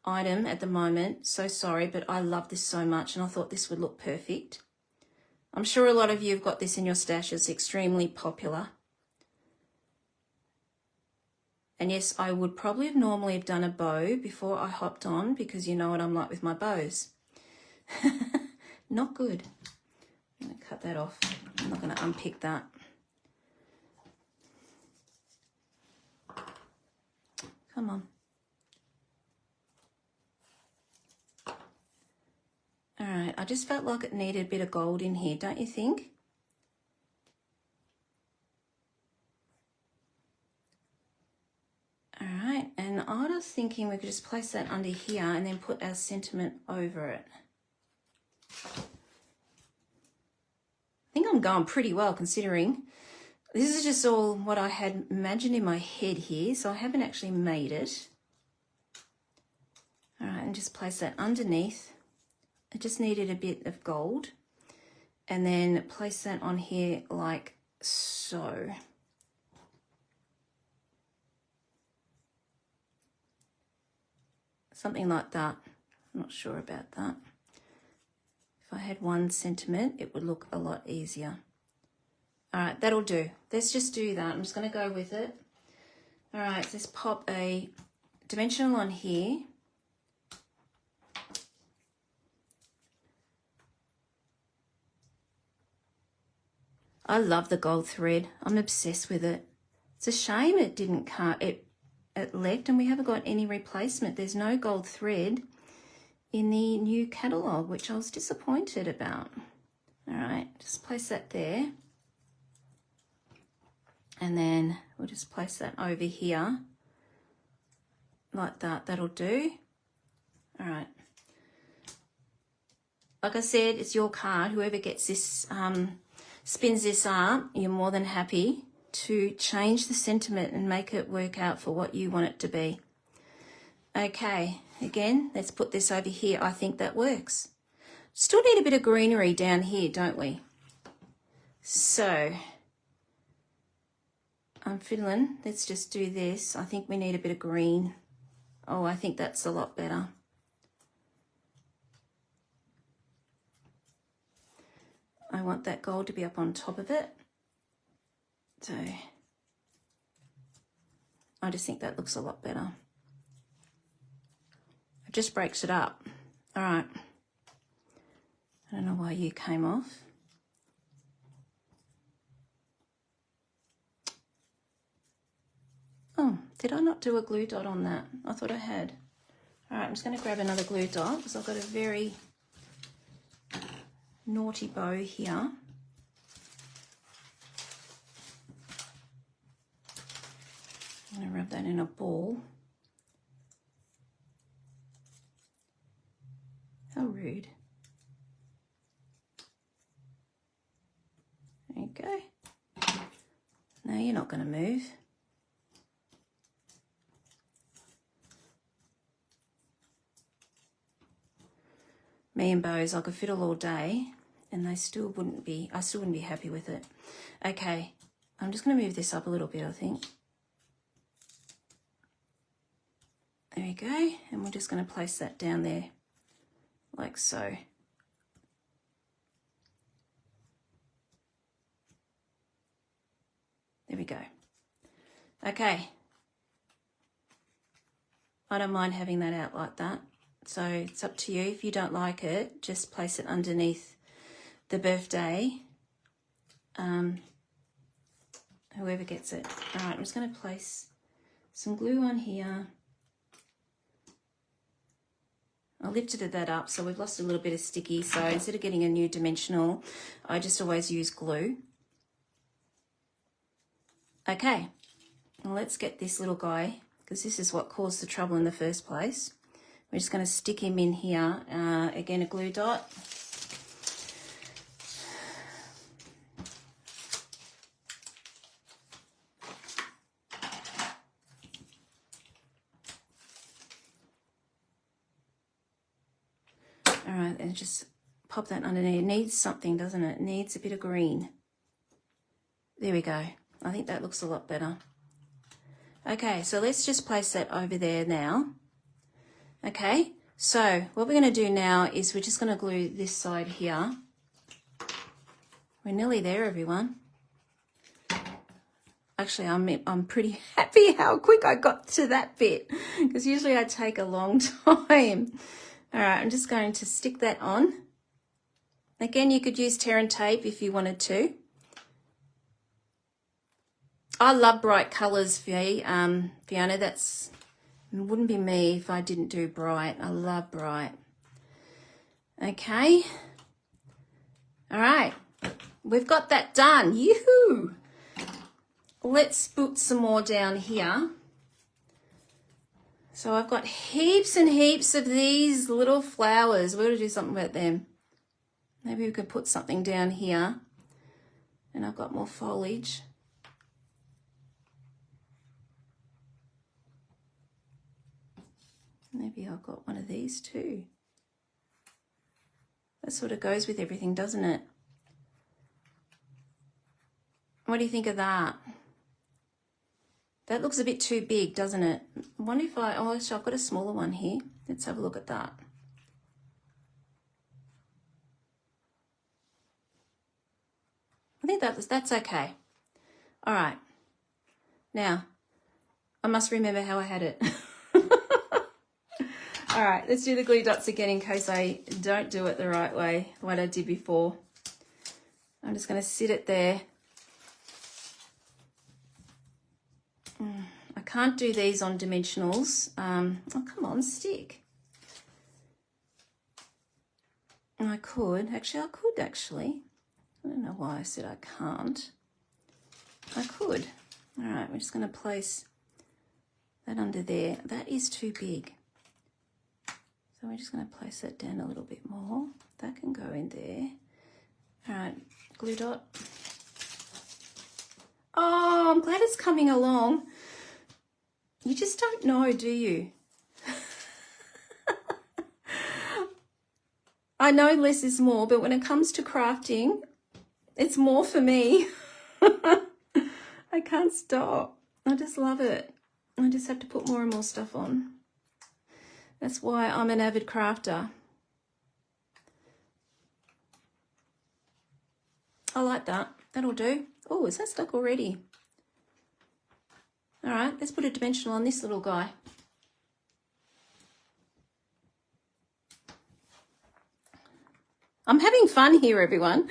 item at the moment. So sorry, but I love this so much and I thought this would look perfect. I'm sure a lot of you have got this in your stash. It's extremely popular. And yes, I would probably have normally have done a bow before I hopped on because you know what I'm like with my bows. Not good. I'm going to cut that off. I'm not going to unpick that. Come on. All right, I just felt like it needed a bit of gold in here, don't you think? All right, and I was thinking we could just place that under here and then put our sentiment over it. I think I'm going pretty well considering. This is just all what I had imagined in my head here, so I haven't actually made it. All right, and just place that underneath. I just needed a bit of gold. And then place that on here like so. Something like that. I'm not sure about that. If I had one sentiment, it would look a lot easier. All right, that'll do. Let's just do that. I'm just going to go with it. All right, let's pop a dimensional on here. I love the gold thread. I'm obsessed with it. It's a shame it didn't cut it. It left and we haven't got any replacement. There's no gold thread in the new catalogue, which I was disappointed about. All right, just place that there. And then we'll just place that over here like that. That'll do. All right. Like I said, it's your card. Whoever gets this, spins this up, you're more than happy to change the sentiment and make it work out for what you want it to be. Okay, again, let's put this over here. I think that works. Still need a bit of greenery down here, don't we? So I'm fiddling. Let's just do this. I think we need a bit of green. Oh, I think that's a lot better. I want that gold to be up on top of it. So I just think that looks a lot better. It just breaks it up. All right. I don't know why you came off. Oh, did I not do a glue dot on that? I thought I had. All right, I'm just going to grab another glue dot because I've got a very naughty bow here. I'm going to rub that in a ball. How rude. There you go. No, you're not going to move. Me and bows, I could fiddle all day and I still wouldn't be happy with it. Okay, I'm just going to move this up a little bit, I think. There we go. And we're just going to place that down there like so. There we go. Okay. I don't mind having that out like that. So it's up to you. If you don't like it, just place it underneath the birthday. Whoever gets it. All right, I'm just going to place some glue on here. I lifted that up, so we've lost a little bit of sticky. So instead of getting a new dimensional, I just always use glue. Okay, well, let's get this little guy, because this is what caused the trouble in the first place. We're just going to stick him in here. Again, a glue dot. All right, and just pop that underneath. It needs something, doesn't it? It needs a bit of green. There we go. I think that looks a lot better. Okay, so let's just place that over there now. Okay, so what we're going to do now is we're just going to glue this side here. We're nearly there, everyone. Actually, I'm pretty happy how quick I got to that bit, because usually I take a long time. All right, I'm just going to stick that on. Again, you could use tear and tape if you wanted to. I love bright colours, Fiona. It wouldn't be me if I didn't do bright. I love bright. Okay. All right. We've got that done. Yoo-hoo! Let's put some more down here. So I've got heaps and heaps of these little flowers. We're going to do something about them. Maybe we could put something down here. And I've got more foliage. Maybe I've got one of these too. That sort of goes with everything, doesn't it? What do you think of that? That looks a bit too big, doesn't it? I wonder if oh, actually, I've got a smaller one here. Let's have a look at that. I think that's okay. All right. Now, I must remember how I had it. All right, let's do the glue dots again in case I don't do it the right way, what I did before. I'm just going to sit it there. I can't do these on dimensionals. Oh, come on, stick. I could. Actually, I could, actually. I don't know why I said I can't. I could. All right, we're just going to place that under there. That is too big. So we're just going to place that down a little bit more. That can go in there. All right, glue dot. Oh, I'm glad it's coming along. You just don't know, do you? I know less is more, but when it comes to crafting, It's more for me. I can't stop. I just love it. I just have to put more and more stuff on. That's why I'm an avid crafter. I like that. That'll do. Oh, is that stuck already? All right, let's put a dimensional on this little guy. I'm having fun here, everyone.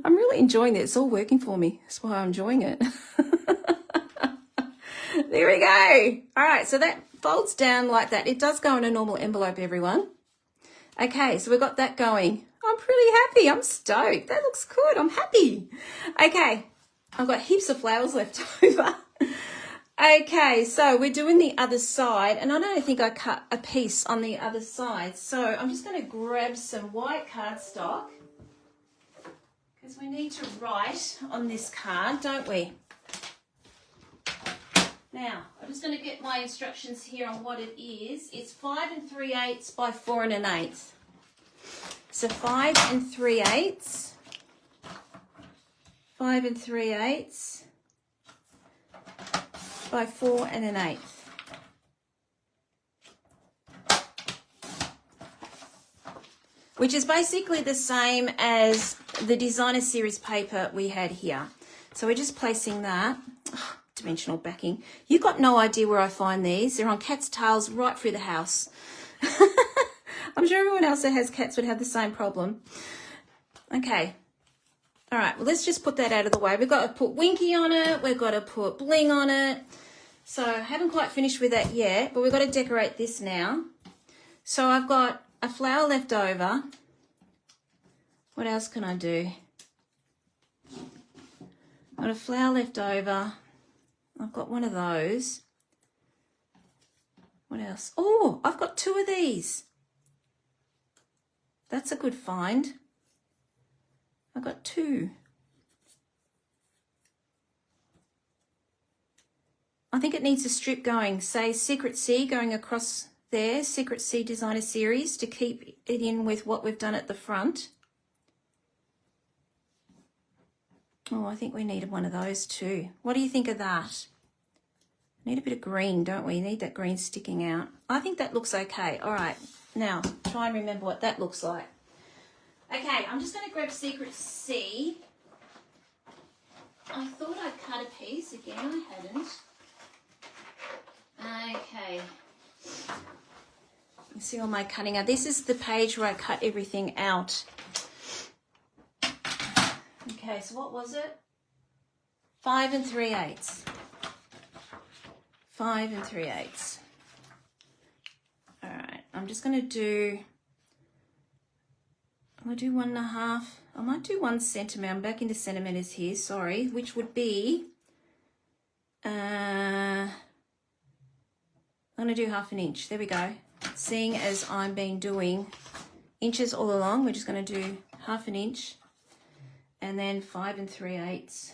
I'm really enjoying it. It's all working for me. That's why I'm enjoying it. There we go. All right, so that folds down like that. It does go in a normal envelope, everyone. Okay, so we've got that going. I'm pretty happy. I'm stoked. That looks good. I'm happy. Okay, I've got heaps of flowers left over. Okay, so we're doing the other side, and I don't think I cut a piece on the other side. So I'm just going to grab some white cardstock because we need to write on this card, don't we? Now, I'm just going to get my instructions here on what it is. It's 5 3/8 by 4 1/8. So 5 3/8, 5 3/8 by 4 1/8. Which is basically the same as the designer series paper we had here. So we're just placing that. Oh, dimensional backing. You've got no idea where I find these. They're on cat's tails right through the house. I'm sure everyone else that has cats would have the same problem. Okay. All right, well, let's just put that out of the way. We've got to put Winky on it. We've got to put bling on it. So I haven't quite finished with that yet, but we've got to decorate this now. So I've got a flower left over. What else can I do? I've got a flower left over. I've got one of those. What else? Oh, I've got 2 of these. That's a good find. I've got 2. I think it needs a strip going, say Secret C going across there, Secret C Designer Series, to keep it in with what we've done at the front. Oh, I think we needed one of those too. What do you think of that? Need a bit of green, don't we? Need that green sticking out. I think that looks okay. All right, now try and remember what that looks like. Okay, I'm just going to grab Secret C. I thought I'd cut a piece. Again, I hadn't. Okay. You see all my cutting out. This is the page where I cut everything out. Okay, so what was it? 5 3/8. 5 3/8. All right, I'm just going to do... I'm going to do 1.5. I might do 1 centimetre. I'm back into centimetres here, sorry, which would be... I'm going to do 1/2 inch. There we go. Seeing as I've been doing inches all along, we're just going to do 1/2 inch and then 5 3/8.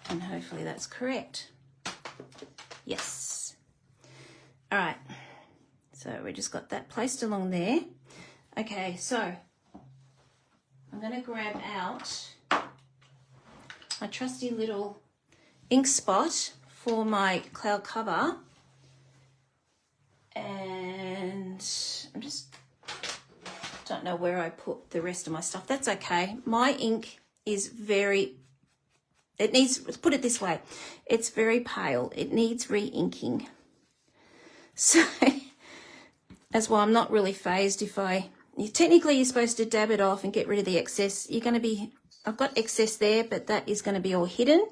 And hopefully that's correct. Yes. All right. So we just got that placed along there. Okay, so I'm going to grab out my trusty little ink spot for my cloud cover, and I'm just don't know where I put the rest of my stuff. That's okay. My ink is it needs, put it this way, it's very pale. It needs re-inking. So that's why I'm not really phased if technically you're supposed to dab it off and get rid of the excess. I've got excess there, but that is going to be all hidden.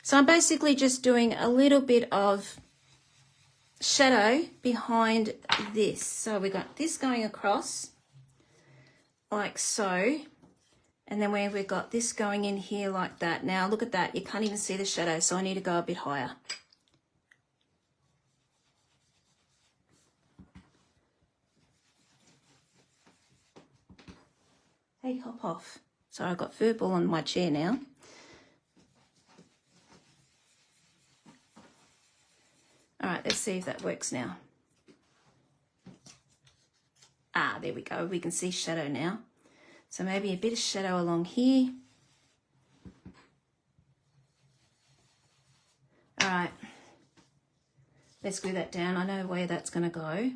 So I'm basically just doing a little bit of shadow behind this. So we got this going across like so, and then we've got this going in here like that. Now look at that, you can't even see the shadow, so I need to go a bit higher. Hey, hop off. Sorry, I've got fur ball on my chair now. All right, let's see if that works now. Ah, there we go. We can see shadow now. So maybe a bit of shadow along here. All right. Let's glue that down. I know where that's going to go.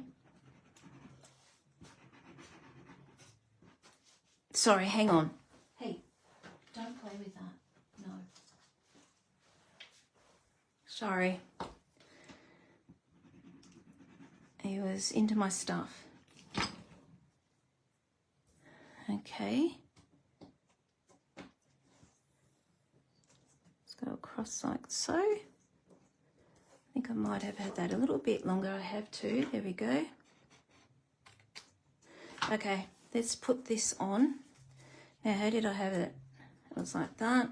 Sorry, hang on. Hey, don't play with that. No. Sorry. He was into my stuff. Okay. Let's go across like so. I think I might have had that a little bit longer. I have too. There we go. Okay, let's put this on. Now, how did I have it? It was like that.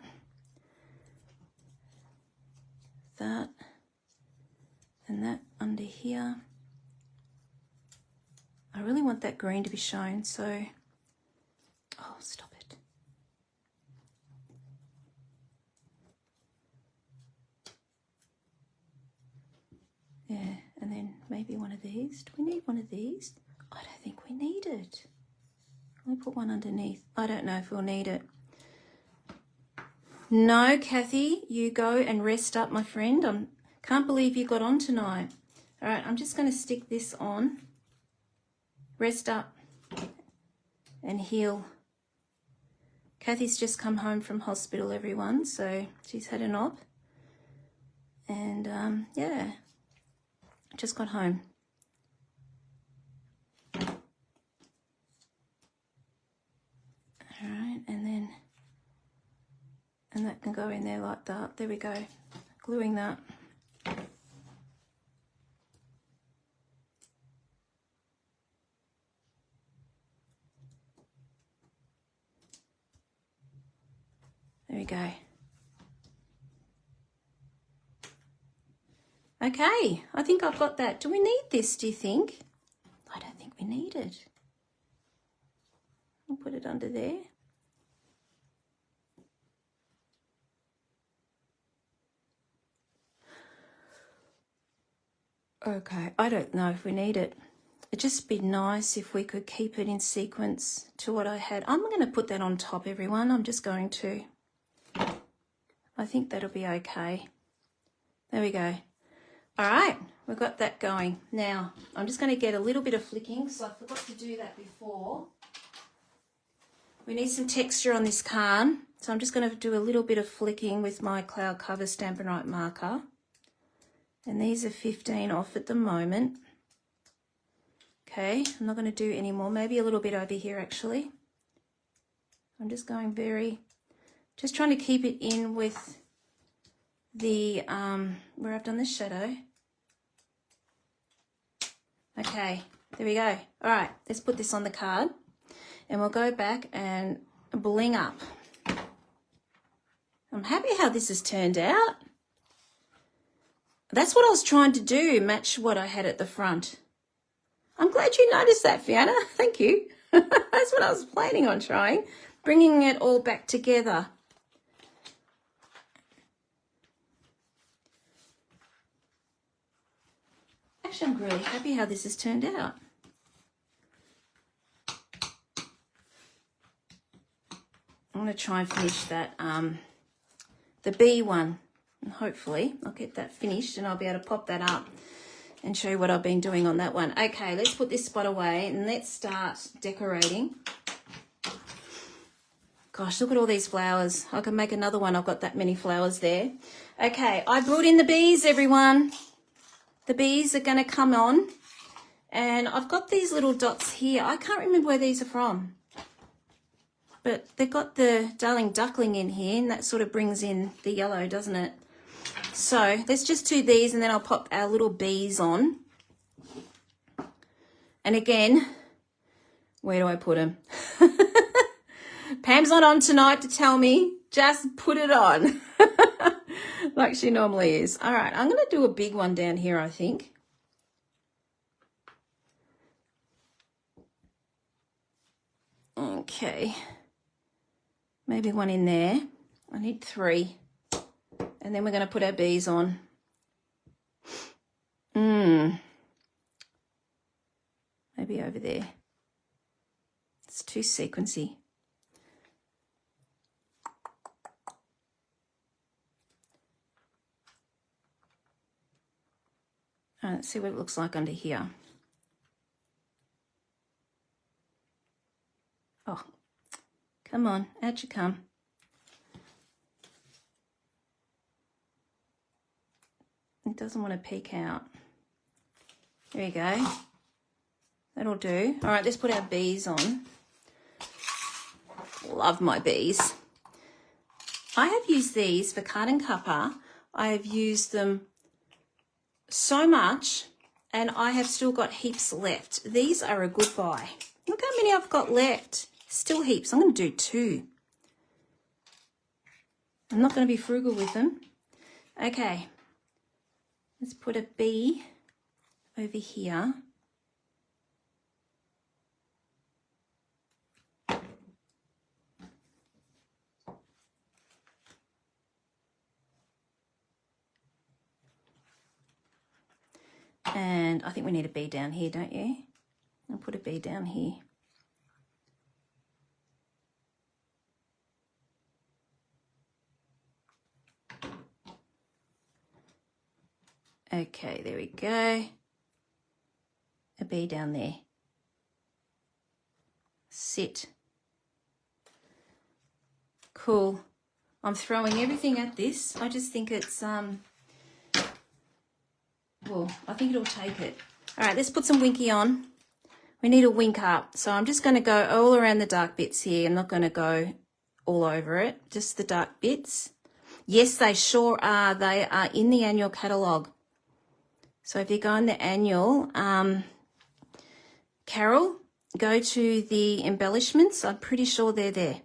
That. And that under here. I really want that green to be shown, so... Oh, stop it. Yeah, and then maybe one of these. Do we need one of these? I don't think we need it. Let me put one underneath. I don't know if we'll need it. No, Kathy, you go and rest up, my friend. I can't believe you got on tonight. All right, I'm just going to stick this on. Rest up and heal. Kathy's just come home from hospital, everyone, so she's had an op. And, yeah, just got home. All right, and that can go in there like that. There we go, gluing that. There we go. Okay, I think I've got that. Do we need this, do you think? I don't think we need it. I'll put it under there. Okay, I don't know if we need it. It'd just be nice if we could keep it in sequence to what I had. I'm going to put that on top, everyone. I'm just going to. I think that'll be okay. There we go. All right, we've got that going. Now, I'm just going to get a little bit of flicking because I forgot to do that before. We need some texture on this carn, so I'm just going to do a little bit of flicking with my Cloud Cover Stampin' Right marker. And these are 15 off at the moment. Okay, I'm not going to do any more, maybe a little bit over here actually. I'm just going just trying to keep it in with the, where I've done the shadow. Okay, there we go. All right, let's put this on the card and we'll go back and bling up. I'm happy how this has turned out. That's what I was trying to do, match what I had at the front. I'm glad you noticed that, Fiona. Thank you. That's what I was planning on trying, bringing it all back together. Actually, I'm really happy how this has turned out. I'm going to try and finish that, the B one. And hopefully I'll get that finished and I'll be able to pop that up and show you what I've been doing on that one. Okay, let's put this spot away and let's start decorating. Gosh, look at all these flowers. I can make another one. I've got that many flowers there. Okay, I brought in the bees, everyone. The bees are going to come on. And I've got these little dots here. I can't remember where these are from. But they've got the Darling Duckling in here, and that sort of brings in the yellow, doesn't it? So let's just do these, and then I'll pop our little bees on. And again, where do I put them? Pam's not on tonight to tell me, just put it on. Like she normally is. All right, I'm going to do a big one down here, I think. Okay. Maybe one in there. I need 3. And then we're going to put our bees on. Maybe over there. It's too sequency. Let's see what it looks like under here. Oh, come on, out you come. It doesn't want to peek out. There you go. That'll do. All right, let's put our bees on. Love my bees. I have used these for card cuppa. I have used them so much, and I have still got heaps left. These are a good buy. Look how many I've got left. Still heaps. I'm going to do 2. I'm not going to be frugal with them. Okay. Let's put a bee over here. And I think we need a bee down here, don't you? I'll put a bee down here. Okay, there we go. A bee down there. Sit. Cool. I'm throwing everything at this. I just think it's, well, I think it'll take it. All right, let's put some winky on. We need a wink up. So I'm just going to go all around the dark bits here. I'm not going to go all over it, just the dark bits. Yes, they sure are. They are in the annual catalogue. So if you go in the annual, Carol, go to the embellishments. I'm pretty sure they're there.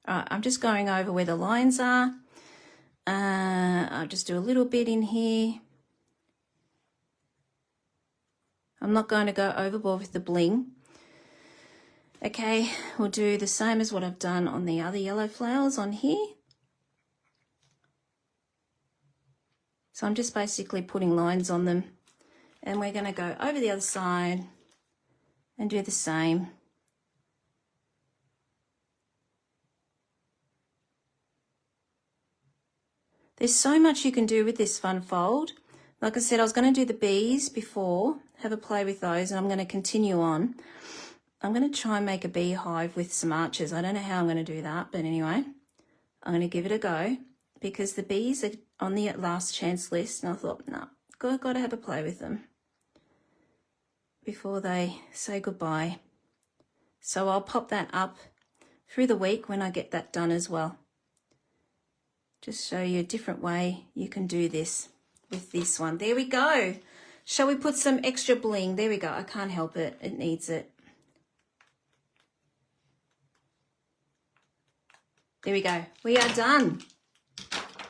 All right, I'm just going over where the lines are. I'll just do a little bit in here. I'm not going to go overboard with the bling. Okay, we'll do the same as what I've done on the other yellow flowers on here. So I'm just basically putting lines on them, and we're going to go over the other side and do the same. There's so much you can do with this fun fold. Like I said, I was going to do the bees before, have a play with those, and I'm going to continue on. I'm going to try and make a beehive with some arches. I don't know how I'm going to do that, but anyway, I'm going to give it a go because the bees are on the last chance list, and I thought, no, got to have a play with them before they say goodbye. So I'll pop that up through the week when I get that done as well. Just show you a different way you can do this with this one. There we go. Shall we put some extra bling? There we go. I can't help it. It needs it. There we go. We are done.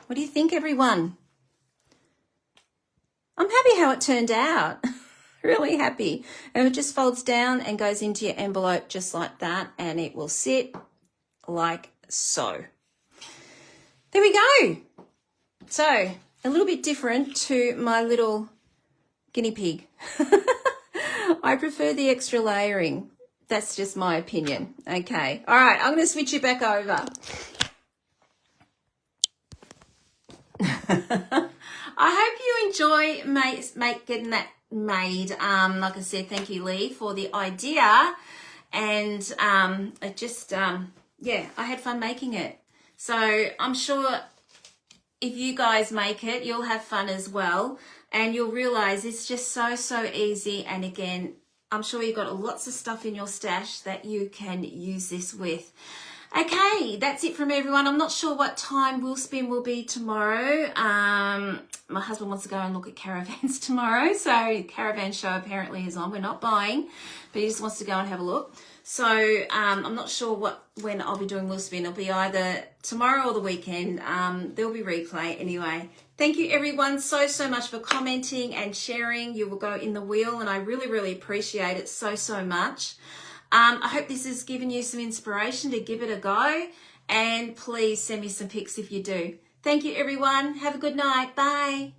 What do you think, everyone? I'm happy how it turned out. Really happy. And it just folds down and goes into your envelope just like that, and it will sit like so. There we go. So a little bit different to my little guinea pig. I prefer the extra layering. That's just my opinion. Okay. All right. I'm going to switch you back over. I hope you enjoy getting that made. Like I said, thank you, Lee, for the idea. And it just, yeah, I had fun making it. So I'm sure if you guys make it, you'll have fun as well. And you'll realize it's just so easy. And again, I'm sure you've got lots of stuff in your stash that you can use this with. Okay, that's it from everyone. I'm not sure what time Will Spin will be tomorrow. My husband wants to go and look at caravans tomorrow. So caravan show apparently is on. We're not buying, but he just wants to go and have a look. So I'm not sure when I'll be doing Will Spin. It'll be either tomorrow or the weekend. There'll be replay anyway. Thank you everyone so much for commenting and sharing. You will go in the wheel, and I really appreciate it so much. I hope this has given you some inspiration to give it a go, and please send me some pics if you do. Thank you, everyone. Have a good night. Bye.